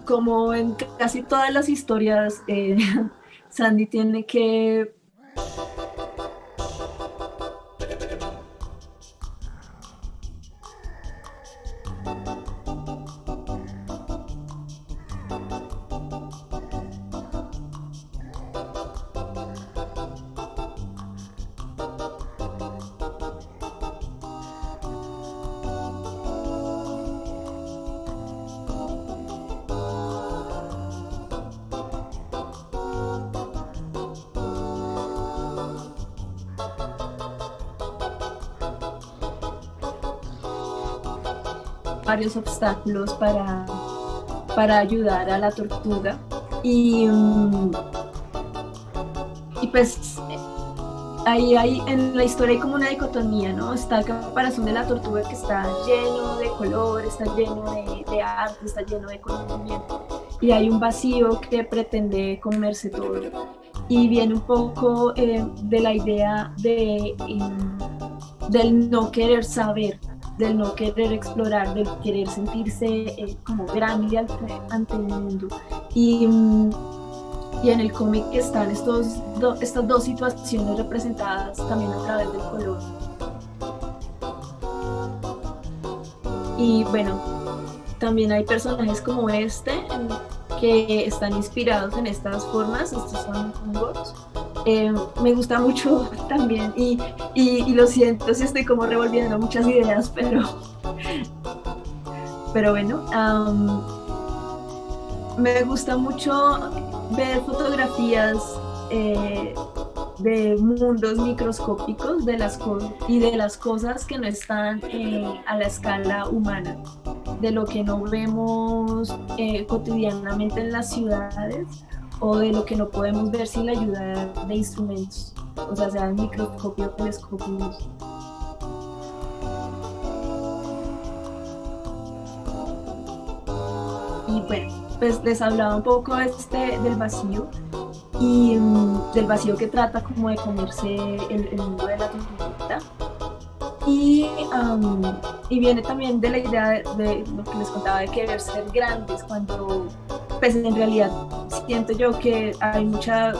Como en casi todas las historias, Sandy tiene que varios obstáculos para ayudar a la tortuga. Y, y pues ahí hay, en la historia hay como una dicotomía, ¿no? Está el caparazón de la tortuga que está lleno de color, está lleno de arte, está lleno de conocimiento. Y hay un vacío que pretende comerse todo. Y viene un poco de la idea del no querer saber, del no querer explorar, del querer sentirse como grande ante el mundo. Y, y en el cómic están estas dos situaciones representadas también a través del color. Y bueno, también hay personajes como que están inspirados en estas formas, estos son hongos. Me gusta mucho también y lo siento si estoy como revolviendo muchas ideas, pero bueno, me gusta mucho ver fotografías de mundos microscópicos y de las cosas que no están a la escala humana, de lo que no vemos cotidianamente en las ciudades o de lo que no podemos ver sin la ayuda de instrumentos, o sea, sean microscopios o telescopios. Y bueno, pues les hablaba un poco del vacío y del vacío que trata como de comerse el mundo de la tortuguita. Y viene también de la idea de lo que les contaba de querer ser grandes, cuando pues en realidad siento yo que hay mucha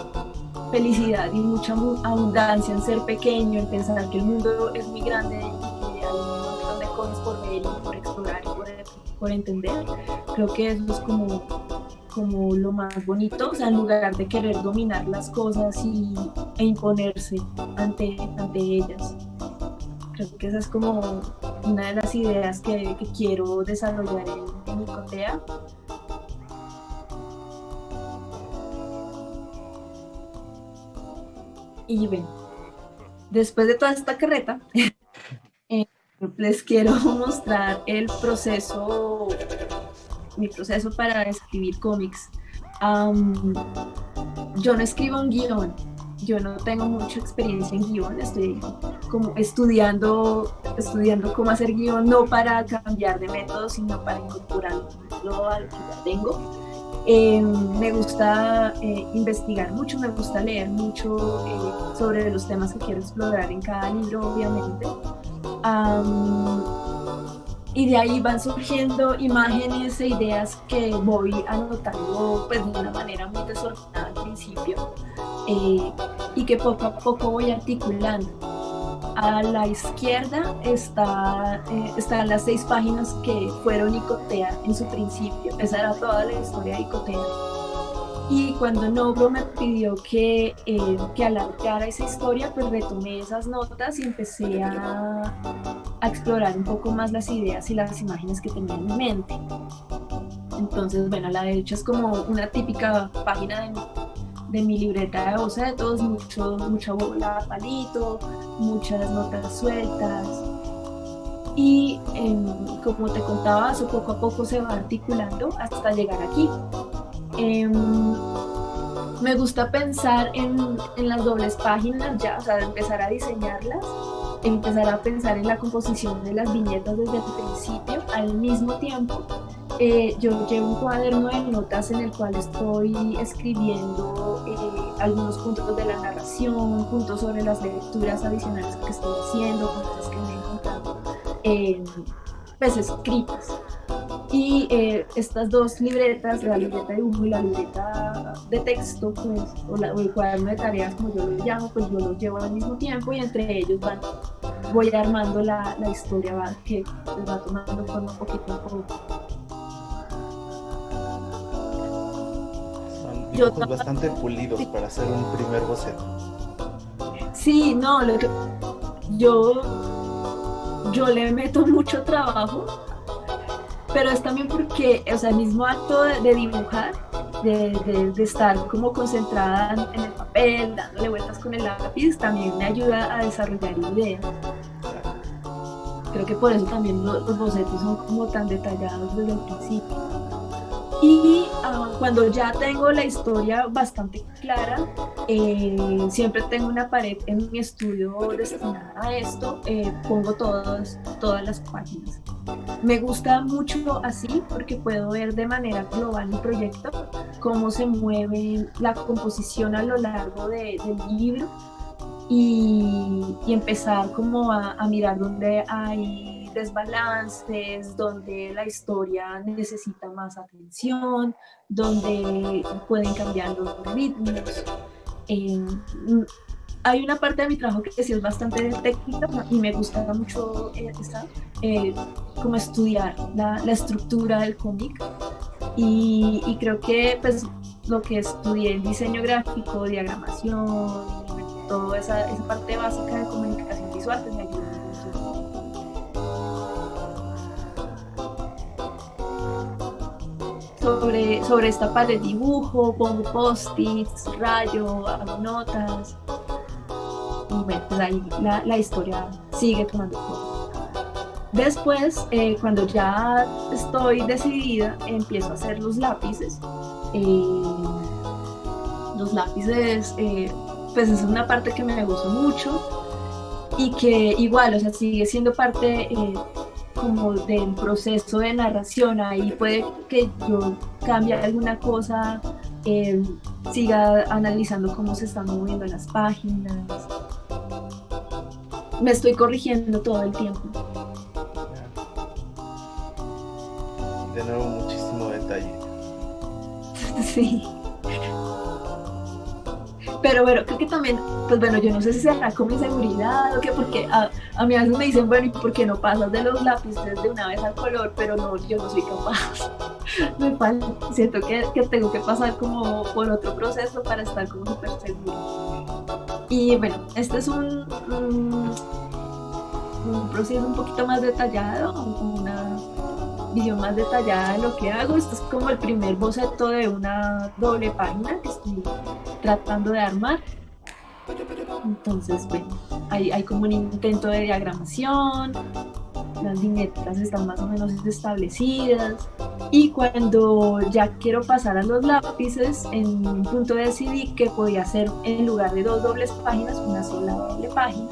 felicidad y mucha abundancia en ser pequeño, en pensar que el mundo es muy grande y que hay un montón de cosas por ver y por explorar y por entender. Creo que eso es como lo más bonito, o sea, en lugar de querer dominar las cosas e imponerse ante ellas. Creo que esa es como una de las ideas que quiero desarrollar en Icotea. Y bueno, después de toda esta carreta, les quiero mostrar mi proceso para escribir cómics. Yo no escribo un guión, yo no tengo mucha experiencia en guión, estoy como estudiando cómo hacer guión, no para cambiar de método, sino para incorporarlo al que ya tengo. Me gusta investigar mucho, me gusta leer mucho sobre los temas que quiero explorar en cada libro, obviamente. Y de ahí van surgiendo imágenes e ideas que voy anotando pues, de una manera muy desordenada al principio y que poco a poco voy articulando. A la izquierda están las 6 páginas que fueron Icotea en su principio. Esa era toda la historia de Icotea. Y cuando Nobro me pidió que alargara esa historia, pues retomé esas notas y empecé a explorar un poco más las ideas y las imágenes que tenía en mi mente. Entonces, bueno, a la derecha es como una típica página de mi libreta de bocetos, mucha bola a palito, muchas notas sueltas. Y como te contaba, eso poco a poco se va articulando hasta llegar aquí. Me gusta pensar en las dobles páginas ya, o sea, empezar a diseñarlas, empezar a pensar en la composición de las viñetas desde el principio. Al mismo tiempo, yo llevo un cuaderno de notas en el cual estoy escribiendo algunos puntos de la narración, puntos sobre las lecturas adicionales que estoy haciendo, cosas que me he encontrado pues escritas. Y estas dos libretas, la libreta de dibujo y la libreta de texto, pues, o el cuaderno de tareas, como yo lo llamo, pues yo los llevo al mismo tiempo y entre ellos voy armando la historia que pues, va tomando forma poquito a poco. Son dibujos bastante pulidos para hacer un primer boceto. Sí, no, yo le meto mucho trabajo, pero es también porque, o sea, el mismo acto de dibujar, de estar como concentrada en el papel, dándole vueltas con el lápiz, también me ayuda a desarrollar ideas. Creo que por eso también los bocetos son como tan detallados desde el principio. Y cuando ya tengo la historia bastante clara, siempre tengo una pared en mi estudio destinada a esto, pongo todas las páginas. Me gusta mucho así porque puedo ver de manera global el proyecto, cómo se mueve la composición a lo largo del libro y empezar como a mirar dónde hay desbalances, donde la historia necesita más atención, donde pueden cambiar los ritmos. Eh, Hay una parte de mi trabajo que sí es bastante técnica y me gusta mucho como estudiar la estructura del cómic y creo que pues lo que estudié, el diseño gráfico, diagramación, toda esa parte básica de comunicación visual pues me ayuda mucho. Sobre esta pared dibujo, pongo post-its, rayo, hago notas y bueno, pues ahí la historia sigue tomando forma. Después, cuando ya estoy decidida, empiezo a hacer los lápices. Los lápices, pues es una parte que me gusta mucho y que igual, o sea, sigue siendo parte como del proceso de narración. Ahí puede que yo cambie alguna cosa, siga analizando cómo se están moviendo las páginas. Me estoy corrigiendo todo el tiempo. De nuevo, muchísimo detalle. Sí. Pero bueno, creo que también, pues bueno, yo no sé si será como inseguridad o qué, porque a mí a veces me dicen, bueno, ¿y por qué no pasas de los lápices de una vez al color? Pero no, yo no soy capaz. Me falta, siento que tengo que pasar como por otro proceso para estar como súper segura. Y bueno, este es un proceso un poquito más detallado, una visión más detallada de lo que hago. Esto es como el primer boceto de una doble página que estoy tratando de armar. Entonces, bueno, hay como un intento de diagramación, las viñetas están más o menos establecidas y cuando ya quiero pasar a los lápices, en un punto decidí que podía hacer en lugar de dos dobles páginas, una sola doble página,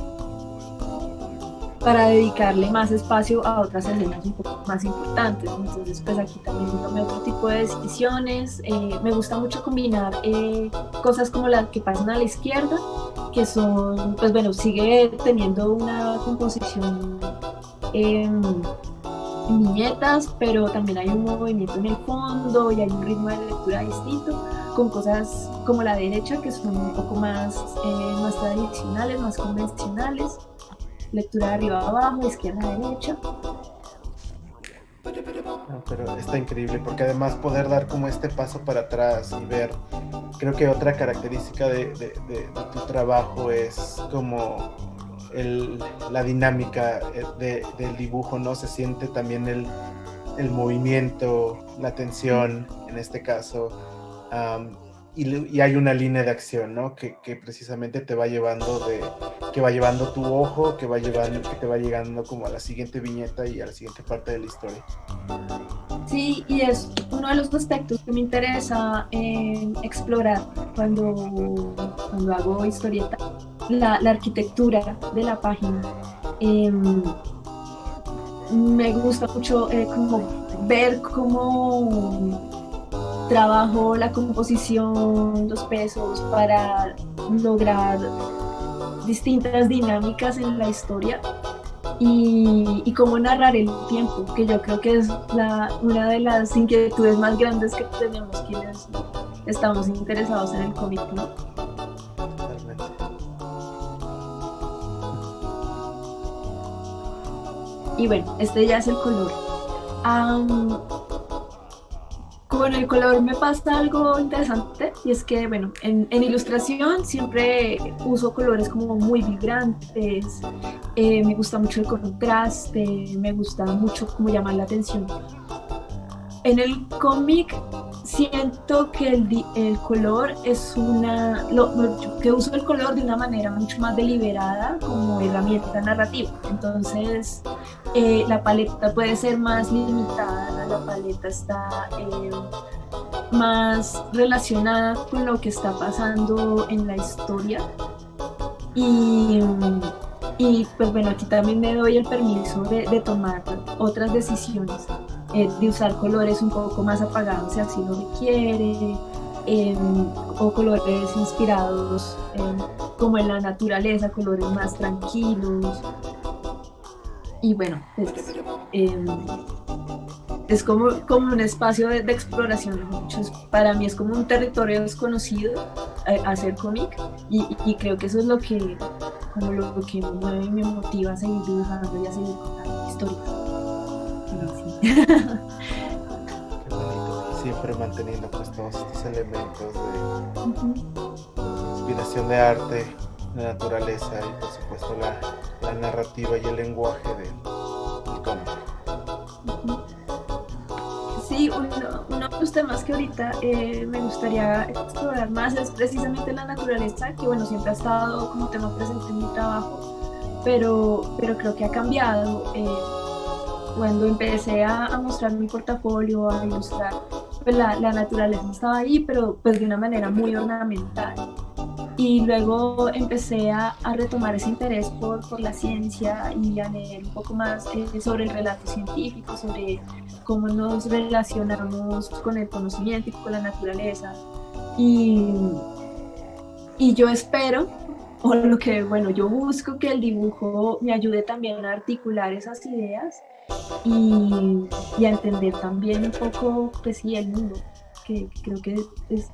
para dedicarle más espacio a otras escenas un poco más importantes. Entonces pues aquí también tomé otro tipo de decisiones. Me gusta mucho combinar cosas como las que pasan a la izquierda, que son, pues bueno, sigue teniendo una composición en viñetas, pero también hay un movimiento en el fondo y hay un ritmo de lectura distinto, con cosas como la derecha que son un poco más tradicionales, más convencionales. Lectura de arriba a abajo, izquierda a derecha. No, pero está increíble porque además poder dar como este paso para atrás y ver, creo que otra característica de tu trabajo es como la dinámica del dibujo, ¿no? Se siente también el movimiento, la tensión en este caso, y hay una línea de acción, ¿no? Que precisamente te va llevando que va llevando tu ojo, que te va llegando como a la siguiente viñeta y a la siguiente parte de la historia. Sí, y es uno de los aspectos que me interesa explorar cuando hago historieta, la arquitectura de la página. Me gusta mucho como ver cómo trabajo la composición, los pesos para lograr distintas dinámicas en la historia y cómo narrar el tiempo, que yo creo que es una de las inquietudes más grandes que tenemos quienes estamos interesados en el cómic, ¿no? Totalmente. Y bueno, este ya es el color. Con el color me pasa algo interesante y es que, bueno, en ilustración siempre uso colores como muy vibrantes, me gusta mucho el contraste, me gusta mucho como llamar la atención. En el cómic siento que el color es yo que uso el color de una manera mucho más deliberada como herramienta narrativa. Entonces, la paleta puede ser más limitada, la paleta está más relacionada con lo que está pasando en la historia. Y, y pues bueno, aquí también me doy el permiso de tomar otras decisiones, de usar colores un poco más apagados si así lo requiere, o colores inspirados como en la naturaleza, colores más tranquilos. Y bueno, es como un espacio de exploración. Para mí es como un territorio desconocido hacer cómic y creo que eso es lo que me mueve y me motiva a seguir dibujando y a seguir contando historias. Sí. Qué bonito. Y siempre manteniendo pues todos estos elementos de inspiración de arte, de naturaleza y por supuesto la narrativa y el lenguaje del cómic. Sí, uno de los temas que ahorita me gustaría explorar más es precisamente la naturaleza, que bueno, siempre ha estado como tema presente en mi trabajo, pero creo que ha cambiado. Cuando empecé a mostrar mi portafolio, a ilustrar, pues la naturaleza estaba ahí, pero pues de una manera muy ornamental. Y luego empecé a retomar ese interés por la ciencia y a leer un poco más sobre el relato científico, sobre cómo nos relacionamos con el conocimiento y con la naturaleza. Y yo espero, o lo que, bueno, yo busco que el dibujo me ayude también a articular esas ideas y a entender también un poco, pues sí, el mundo, que creo que es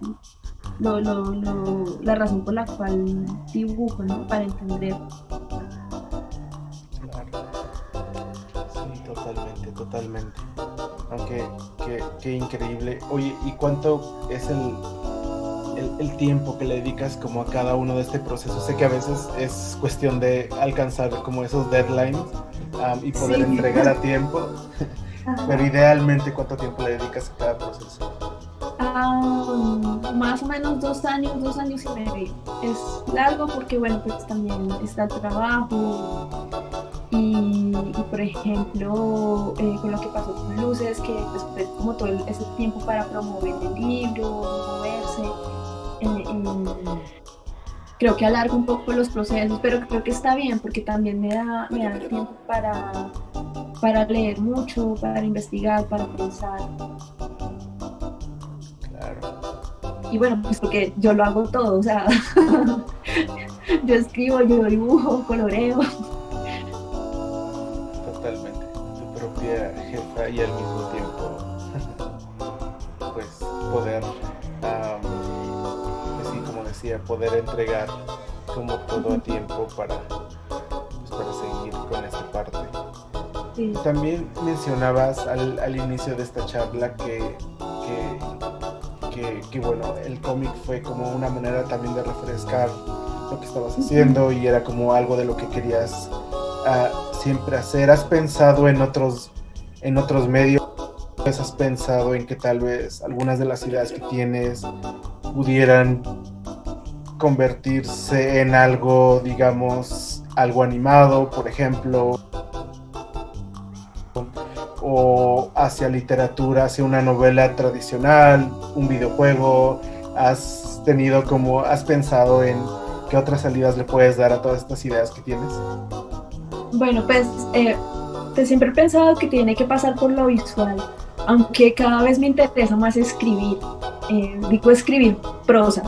la razón por la cual dibujo, ¿no? Para entender. Claro. Sí, totalmente. Aunque, qué increíble. Oye, ¿y cuánto es el tiempo que le dedicas como a cada uno de este proceso? Sé que a veces es cuestión de alcanzar como esos deadlines y poder entregar a tiempo, pero idealmente, ¿cuánto tiempo le dedicas a cada proceso? Más o menos 2 años, 2 años y medio. Es largo porque, bueno, pues también está el trabajo y por ejemplo, con lo que pasó con Luces, que pues, fue como todo ese tiempo para promover el libro, moverse. Creo que alargo un poco los procesos, pero creo que está bien porque también me da tiempo para leer mucho, para investigar, para pensar. Y bueno, pues porque yo lo hago todo, o sea, yo escribo, yo dibujo, coloreo. Totalmente, tu propia jefa y al mismo tiempo, pues poder, pues sí, como decía, poder entregar como todo a tiempo para seguir con esta parte. Sí. También mencionabas al inicio de esta charla que bueno, el cómic fue como una manera también de refrescar lo que estabas haciendo y era como algo de lo que querías siempre hacer. ¿Has pensado en otros medios? ¿Has pensado en que tal vez algunas de las ideas que tienes pudieran convertirse en algo, digamos, algo animado, por ejemplo, o hacia literatura, hacia una novela tradicional, un videojuego? ¿Has pensado en qué otras salidas le puedes dar a todas estas ideas que tienes? Bueno, pues siempre he pensado que tiene que pasar por lo visual, aunque cada vez me interesa más escribir, digo escribir prosa.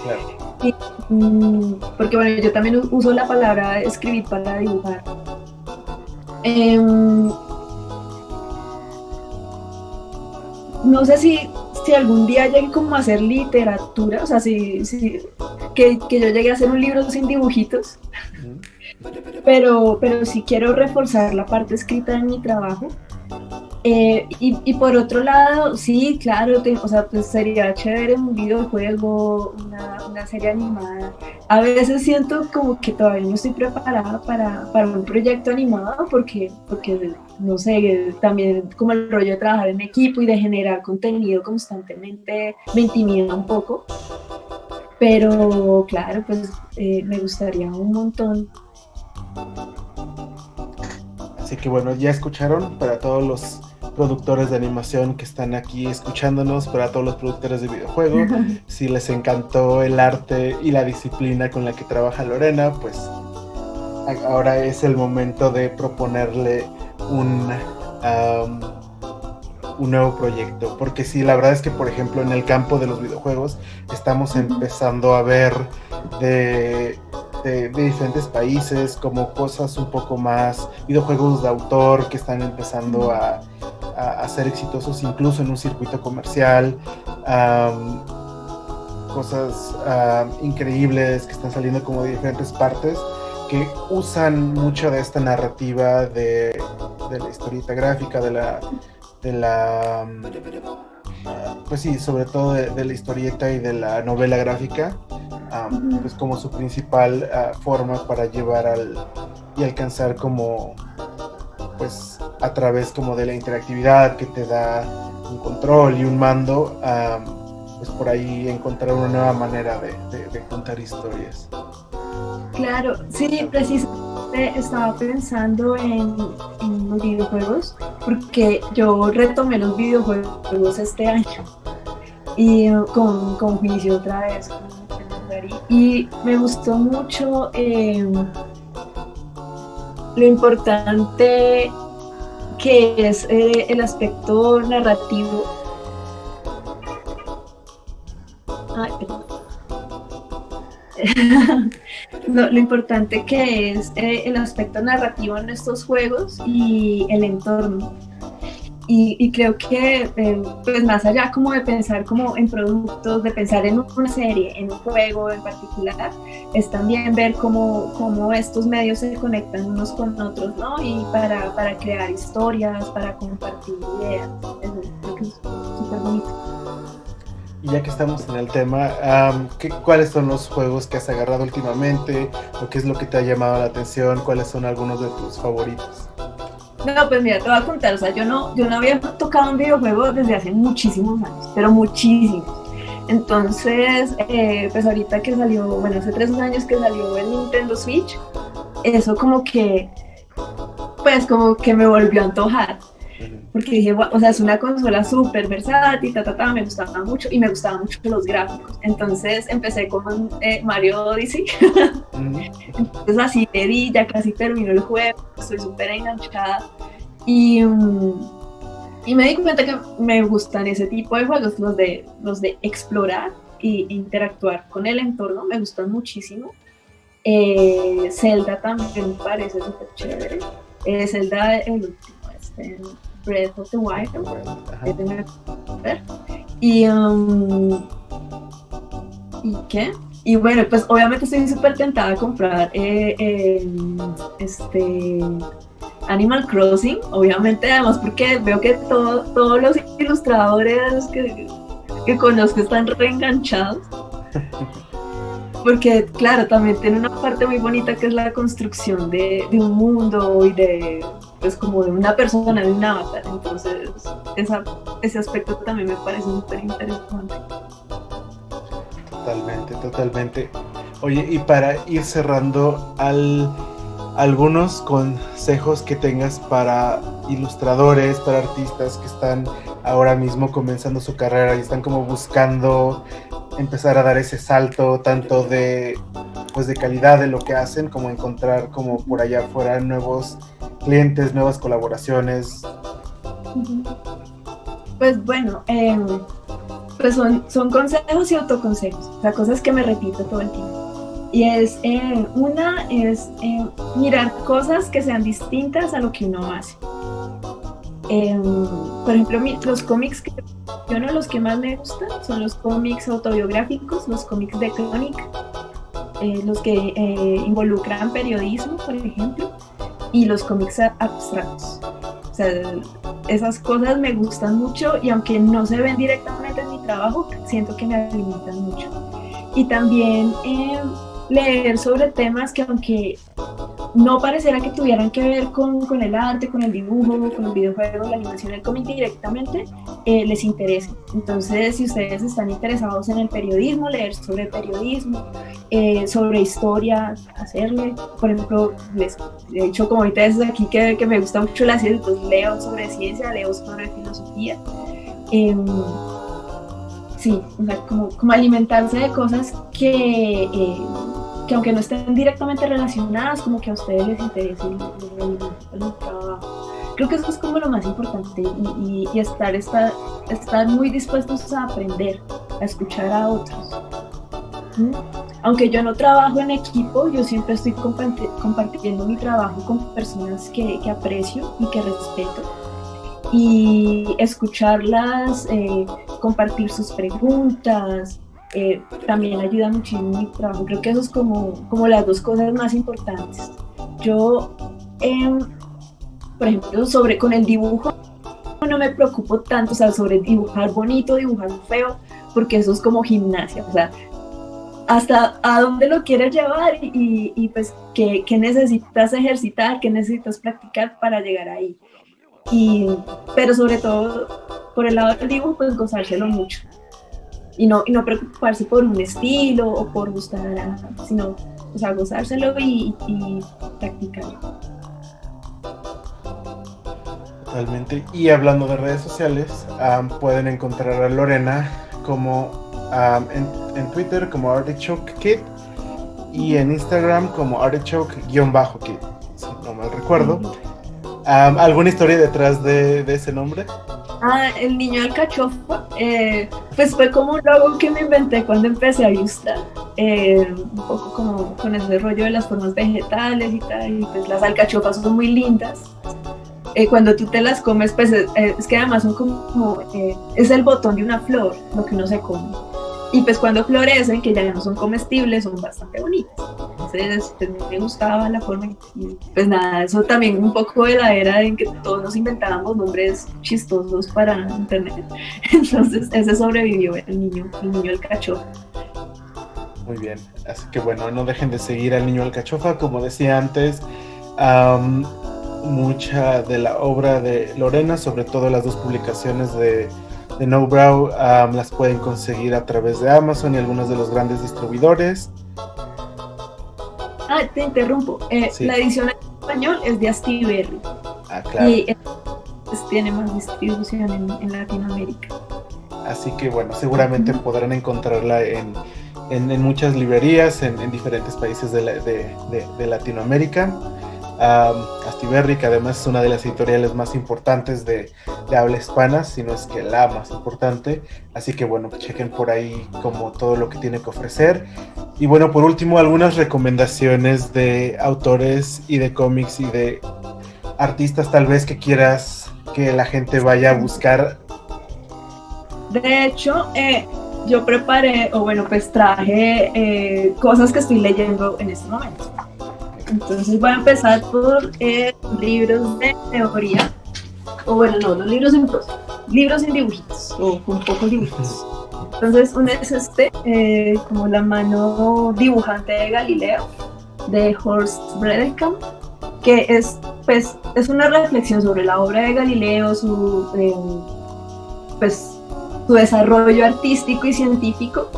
Claro. Porque bueno, yo también uso la palabra escribir para dibujar. No sé si algún día llegue como a hacer literatura, o sea, que yo llegue a hacer un libro sin dibujitos, pero sí quiero reforzar la parte escrita en mi trabajo Y por otro lado, sí, claro, o sea, pues sería chévere un videojuego, una serie animada. A veces siento como que todavía no estoy preparada para un proyecto animado porque, no sé, también como el rollo de trabajar en equipo y de generar contenido constantemente me intimida un poco. Pero claro, pues me gustaría un montón. Así que bueno, ya escucharon para todos los productores de animación que están aquí escuchándonos, para todos los productores de videojuego. Si les encantó el arte y la disciplina con la que trabaja Lorena, pues ahora es el momento de proponerle um, un nuevo proyecto. Porque sí, la verdad es que, por ejemplo, en el campo de los videojuegos estamos empezando a ver de diferentes países como cosas un poco más, videojuegos de autor que están empezando a ser exitosos incluso en un circuito comercial. Cosas increíbles que están saliendo como de diferentes partes que usan mucho de esta narrativa de la historieta gráfica, pues sí, sobre todo de la historieta y de la novela gráfica, pues como su principal forma para llevar y alcanzar como, pues a través como de la interactividad que te da un control y un mando, pues por ahí encontrar una nueva manera de contar historias. Claro, sí, precisamente estaba pensando en los videojuegos, porque yo retomé los videojuegos este año y con Juicio otra vez. Y me gustó mucho lo importante que es el aspecto narrativo. Ay, no, lo importante que es el aspecto narrativo en estos juegos y el entorno. Y creo que, pues más allá como de pensar como en productos, de pensar en una serie, en un juego en particular, es también ver cómo estos medios se conectan unos con otros, ¿no? Y para crear historias, para compartir ideas. Creo que es súper bonito. Y ya que estamos en el tema, ¿cuáles son los juegos que has agarrado últimamente? ¿O qué es lo que te ha llamado la atención? ¿Cuáles son algunos de tus favoritos? No, pues mira, te voy a contar, o sea, yo no había tocado un videojuego desde hace muchísimos años, pero muchísimos. Entonces, pues ahorita que salió, bueno, hace 3 años que salió el Nintendo Switch, eso pues como que me volvió a antojar. Porque dije, o sea, es una consola súper versátil, me gustaba mucho y me gustaban mucho los gráficos. Entonces empecé con Mario Odyssey. Entonces así le di, ya casi terminó el juego, estoy súper enganchada. Y me di cuenta que me gustan ese tipo de juegos, los de explorar e interactuar con el entorno, me gustan muchísimo. Zelda también me parece súper chévere. Zelda, el último, Breath of the Wild. ¿Y qué? Y bueno, pues obviamente estoy súper tentada a comprar Animal Crossing, obviamente, además porque veo que todos los ilustradores que conozco están reenganchados. Porque, claro, también tiene una parte muy bonita que es la construcción de un mundo y pues como de una persona, de un avatar. Entonces, ese aspecto también me parece súper interesante. Totalmente. Oye, y para ir cerrando, algunos consejos que tengas para ilustradores, para artistas que están ahora mismo comenzando su carrera y están como buscando empezar a dar ese salto tanto de calidad de lo que hacen, como encontrar como por allá afuera nuevos clientes, nuevas colaboraciones. Pues bueno, pues son consejos y autoconsejos, o sea, cosas que me repito todo el tiempo. Y una es mirar cosas que sean distintas a lo que uno hace. Por ejemplo, los cómics que los que más me gustan son los cómics autobiográficos, los cómics de crónica, los que involucran periodismo, por ejemplo, y los cómics abstractos. O sea, esas cosas me gustan mucho y aunque no se ven directamente en mi trabajo, siento que me alimentan mucho. Y también leer sobre temas que aunque no pareciera que tuvieran que ver con el arte, con el dibujo, con el videojuego, la animación, el cómic directamente, les interesa. Entonces, si ustedes están interesados en el periodismo, leer sobre periodismo, sobre historia, hacerle, por ejemplo, les he dicho como ahorita desde aquí que me gusta mucho la ciencia, entonces leo sobre ciencia, leo sobre filosofía. Sí, o sea, como alimentarse de cosas que aunque no estén directamente relacionadas, como que a ustedes les interese el trabajo. Creo que eso es como lo más importante y estar muy dispuestos a aprender, a escuchar a otros. ¿Mm? Aunque yo no trabajo en equipo, yo siempre estoy compartiendo mi trabajo con personas que aprecio y que respeto. Y escucharlas, compartir sus preguntas, también ayuda muchísimo en mi trabajo. Creo que eso es como las dos cosas más importantes. Yo, por ejemplo, con el dibujo no me preocupo tanto, o sea, sobre dibujar bonito, dibujar feo, porque eso es como gimnasia, o sea, hasta a dónde lo quieres llevar y pues qué necesitas ejercitar, qué necesitas practicar para llegar ahí. Pero sobre todo, por el lado del dibujo, pues gozárselo mucho. Y no preocuparse por un estilo o por gustar, sino, o sea, gozárselo y practicarlo. Totalmente. Y hablando de redes sociales, pueden encontrar a Lorena como en Twitter como Artichoke Kid y en Instagram como Artichoke_Kid, si no mal recuerdo. ¿Alguna historia detrás de ese nombre? El niño alcachofa, pues fue como un logo que me inventé cuando empecé a ilustrar, un poco como con ese rollo de las formas vegetales y tal, y pues las alcachofas son muy lindas. Cuando tú te las comes, pues es que además son como es el botón de una flor, lo que uno se come. Y pues cuando florecen, que ya no son comestibles, son bastante bonitas. Entonces, pues me gustaba la forma y pues nada, eso también un poco de la era en que todos nos inventábamos nombres chistosos para internet. Entonces, ese sobrevivió el niño alcachofa. Muy bien, así que bueno, no dejen de seguir al niño alcachofa, como decía antes. Mucha de la obra de Lorena, sobre todo las dos publicaciones de No Brow, las pueden conseguir a través de Amazon y algunos de los grandes distribuidores. Te interrumpo. Sí. La edición en español es de Astiberri. Claro. Y pues, tiene más distribución en Latinoamérica. Así que bueno, seguramente podrán encontrarla en muchas librerías en diferentes países de Latinoamérica. Astiberri, que además es una de las editoriales más importantes de habla hispana, si no es que la más importante, así que bueno, chequen por ahí como todo lo que tiene que ofrecer. Y bueno, por último, algunas recomendaciones de autores y de cómics y de artistas tal vez que quieras que la gente vaya a buscar. De hecho, yo preparé, pues traje cosas que estoy leyendo en este momento. Entonces voy a empezar por libros de teoría, los libros en prosa, libros en dibujitos, o con pocos dibujitos. Entonces uno es como La mano dibujante de Galileo, de Horst Bredekamp, que es una reflexión sobre la obra de Galileo, su desarrollo artístico y científico,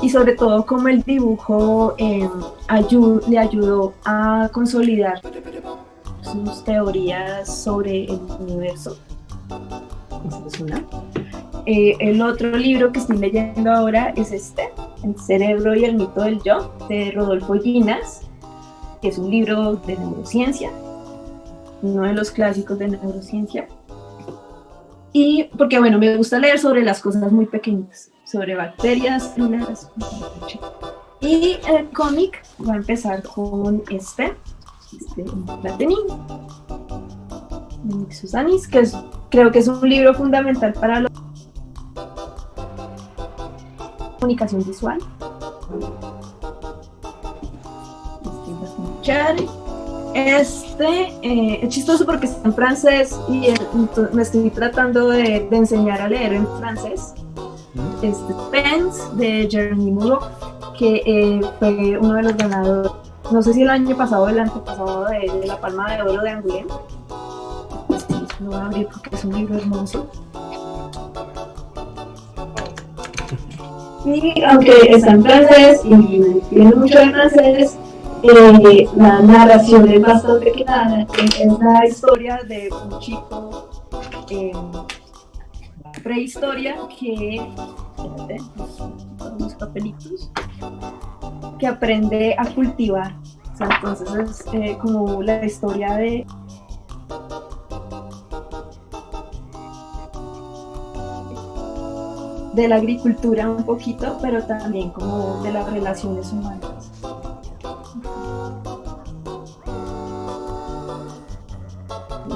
y sobre todo cómo el dibujo le ayudó a consolidar sus teorías sobre el universo. Esa es una. El otro libro que estoy leyendo ahora es El cerebro y el mito del yo, de Rodolfo Ginás, que es un libro de neurociencia, uno de los clásicos de neurociencia. Y porque, me gusta leer sobre las cosas muy pequeñas, sobre bacterias, células. Y el cómic va a empezar con Platenin, de Nick Susanis, que creo que es un libro fundamental para la comunicación visual. Es chistoso porque está en francés y me estoy tratando de enseñar a leer en francés. Pence de Jeremy Muro, que fue uno de los ganadores, no sé si el año pasado o el antepasado, de la Palma de Oro de Angoulême. Lo voy a abrir porque es un libro hermoso. Y aunque está en francés y tiene mucho de francés, la narración es bastante clara. Es la historia de un chico prehistoria que unos papelitos que aprende a cultivar. O sea, entonces es como la historia de la agricultura un poquito, pero también como de las relaciones humanas.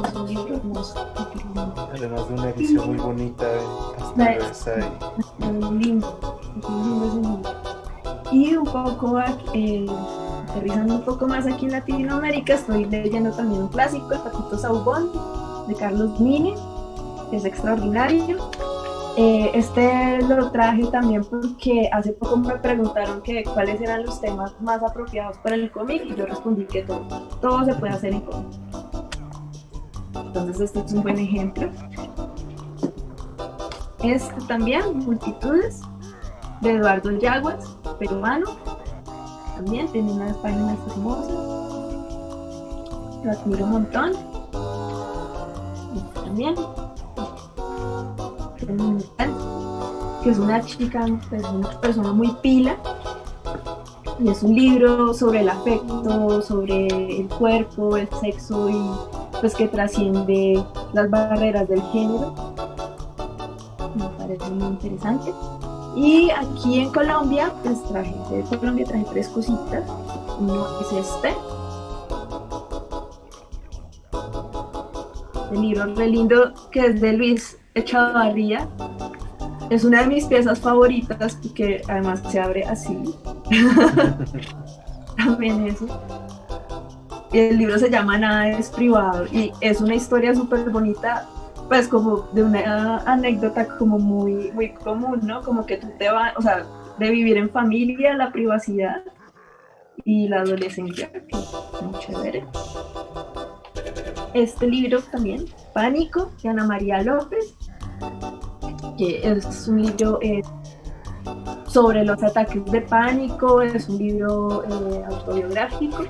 Es un libro hermoso. Además de una edición muy bonita, muy lindo, ese libro. Y un poco aterrizando un poco más aquí en Latinoamérica, estoy leyendo también un clásico, El Patito Saubón, de Carlos Mine, que es extraordinario. Lo traje también porque hace poco me preguntaron que cuáles eran los temas más apropiados para el cómic y yo respondí que todo se puede hacer en cómic. Entonces este es un buen ejemplo. También, Multitudes, de Eduardo Yaguas, peruano. También tiene unas páginas hermosas. Lo admiro un montón. También. Que es una chica, pues, una persona muy pila, y es un libro sobre el afecto, sobre el cuerpo, el sexo, y pues que trasciende las barreras del género. Me parece muy interesante. Y aquí en Colombia, pues traje 3 cositas. Uno es el libro re lindo, que es de Luis Echavarría. Es una de mis piezas favoritas porque además se abre así. También eso. Y el libro se llama Nada es privado y es una historia súper bonita, pues como de una anécdota como muy, muy común, ¿no? Como que tú te vas, o sea, de vivir en familia, la privacidad y la adolescencia, que es muy chévere. Este libro también, Pánico, de Ana María López, que es un libro sobre los ataques de pánico, es un libro autobiográfico.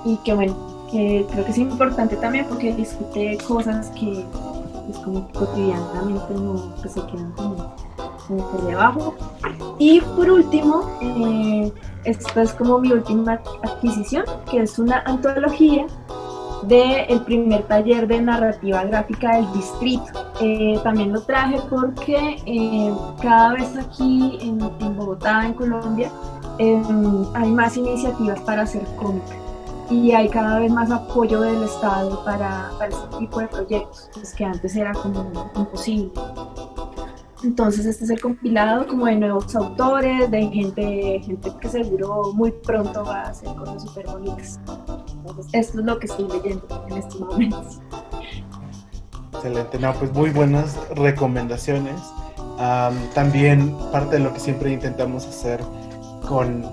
Y que bueno, que creo que es importante también porque discute cosas que pues, como cotidianamente no, pues, se quedan como por debajo. Y por último, esta es como mi última adquisición, que es una antología del primer taller de narrativa gráfica del distrito. También lo traje porque cada vez aquí en Bogotá, en Colombia, hay más iniciativas para hacer cómic y hay cada vez más apoyo del Estado para este tipo de proyectos, pues que antes era como imposible. Entonces este es el compilado como de nuevos autores, de gente que seguro muy pronto va a hacer cosas súper bonitas. Entonces esto es lo que estoy leyendo en estos momentos. Excelente, no, pues muy buenas recomendaciones. También parte de lo que siempre intentamos hacer con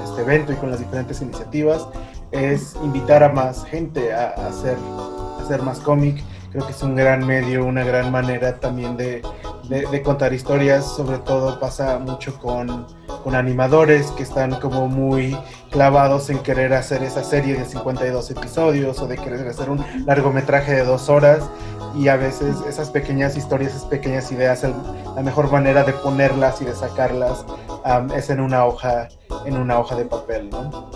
este evento y con las diferentes iniciativas es invitar a más gente a hacer más cómic. Creo que es un gran medio, una gran manera también de contar historias. Sobre todo pasa mucho con animadores que están como muy clavados en querer hacer esa serie de 52 episodios o de querer hacer un largometraje de 2 horas, y a veces esas pequeñas historias, esas pequeñas ideas, la mejor manera de ponerlas y de sacarlas es en una hoja de papel, ¿no?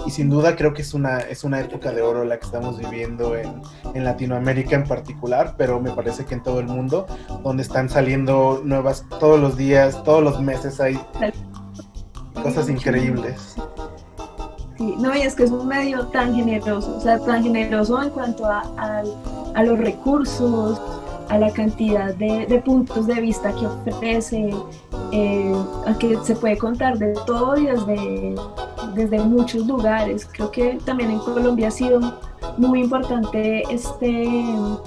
Y sin duda creo que es una época de oro la que estamos viviendo en Latinoamérica en particular, pero me parece que en todo el mundo, donde están saliendo nuevas todos los días, todos los meses hay cosas increíbles. Sí, no, y es que es un medio tan generoso, o sea, tan generoso en cuanto a los recursos, a la cantidad de puntos de vista que ofrece, a que se puede contar de todo y desde muchos lugares. Creo que también en Colombia ha sido muy importante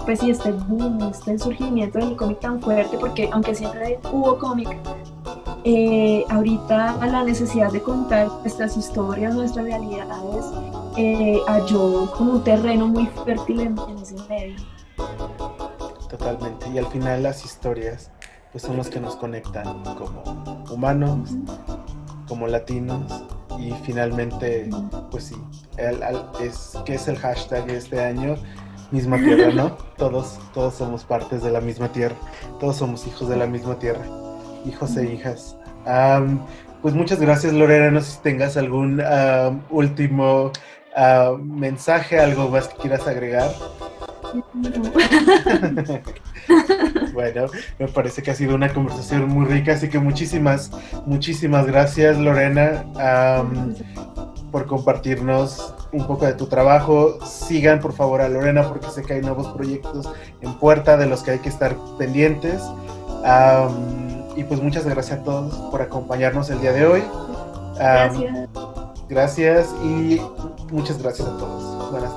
pues sí, este boom, este surgimiento del cómic tan fuerte, porque aunque siempre hubo cómic, ahorita la necesidad de contar nuestras historias, nuestras realidades, halló como un terreno muy fértil en ese medio. Totalmente. Y al final las historias pues son los que nos conectan como humanos, como latinos y finalmente pues sí, ¿qué es el hashtag de este año? Misma tierra, ¿no? Todos somos partes de la misma tierra, todos somos hijos de la misma tierra, hijos e hijas. Pues muchas gracias, Lorena. No sé si tengas algún último mensaje, algo más que quieras agregar. Bueno, me parece que ha sido una conversación muy rica, así que muchísimas gracias, Lorena, por compartirnos un poco de tu trabajo. Sigan por favor a Lorena porque sé que hay nuevos proyectos en puerta de los que hay que estar pendientes. Y pues muchas gracias a todos por acompañarnos el día de hoy. Gracias. Gracias y muchas gracias a todos. Buenas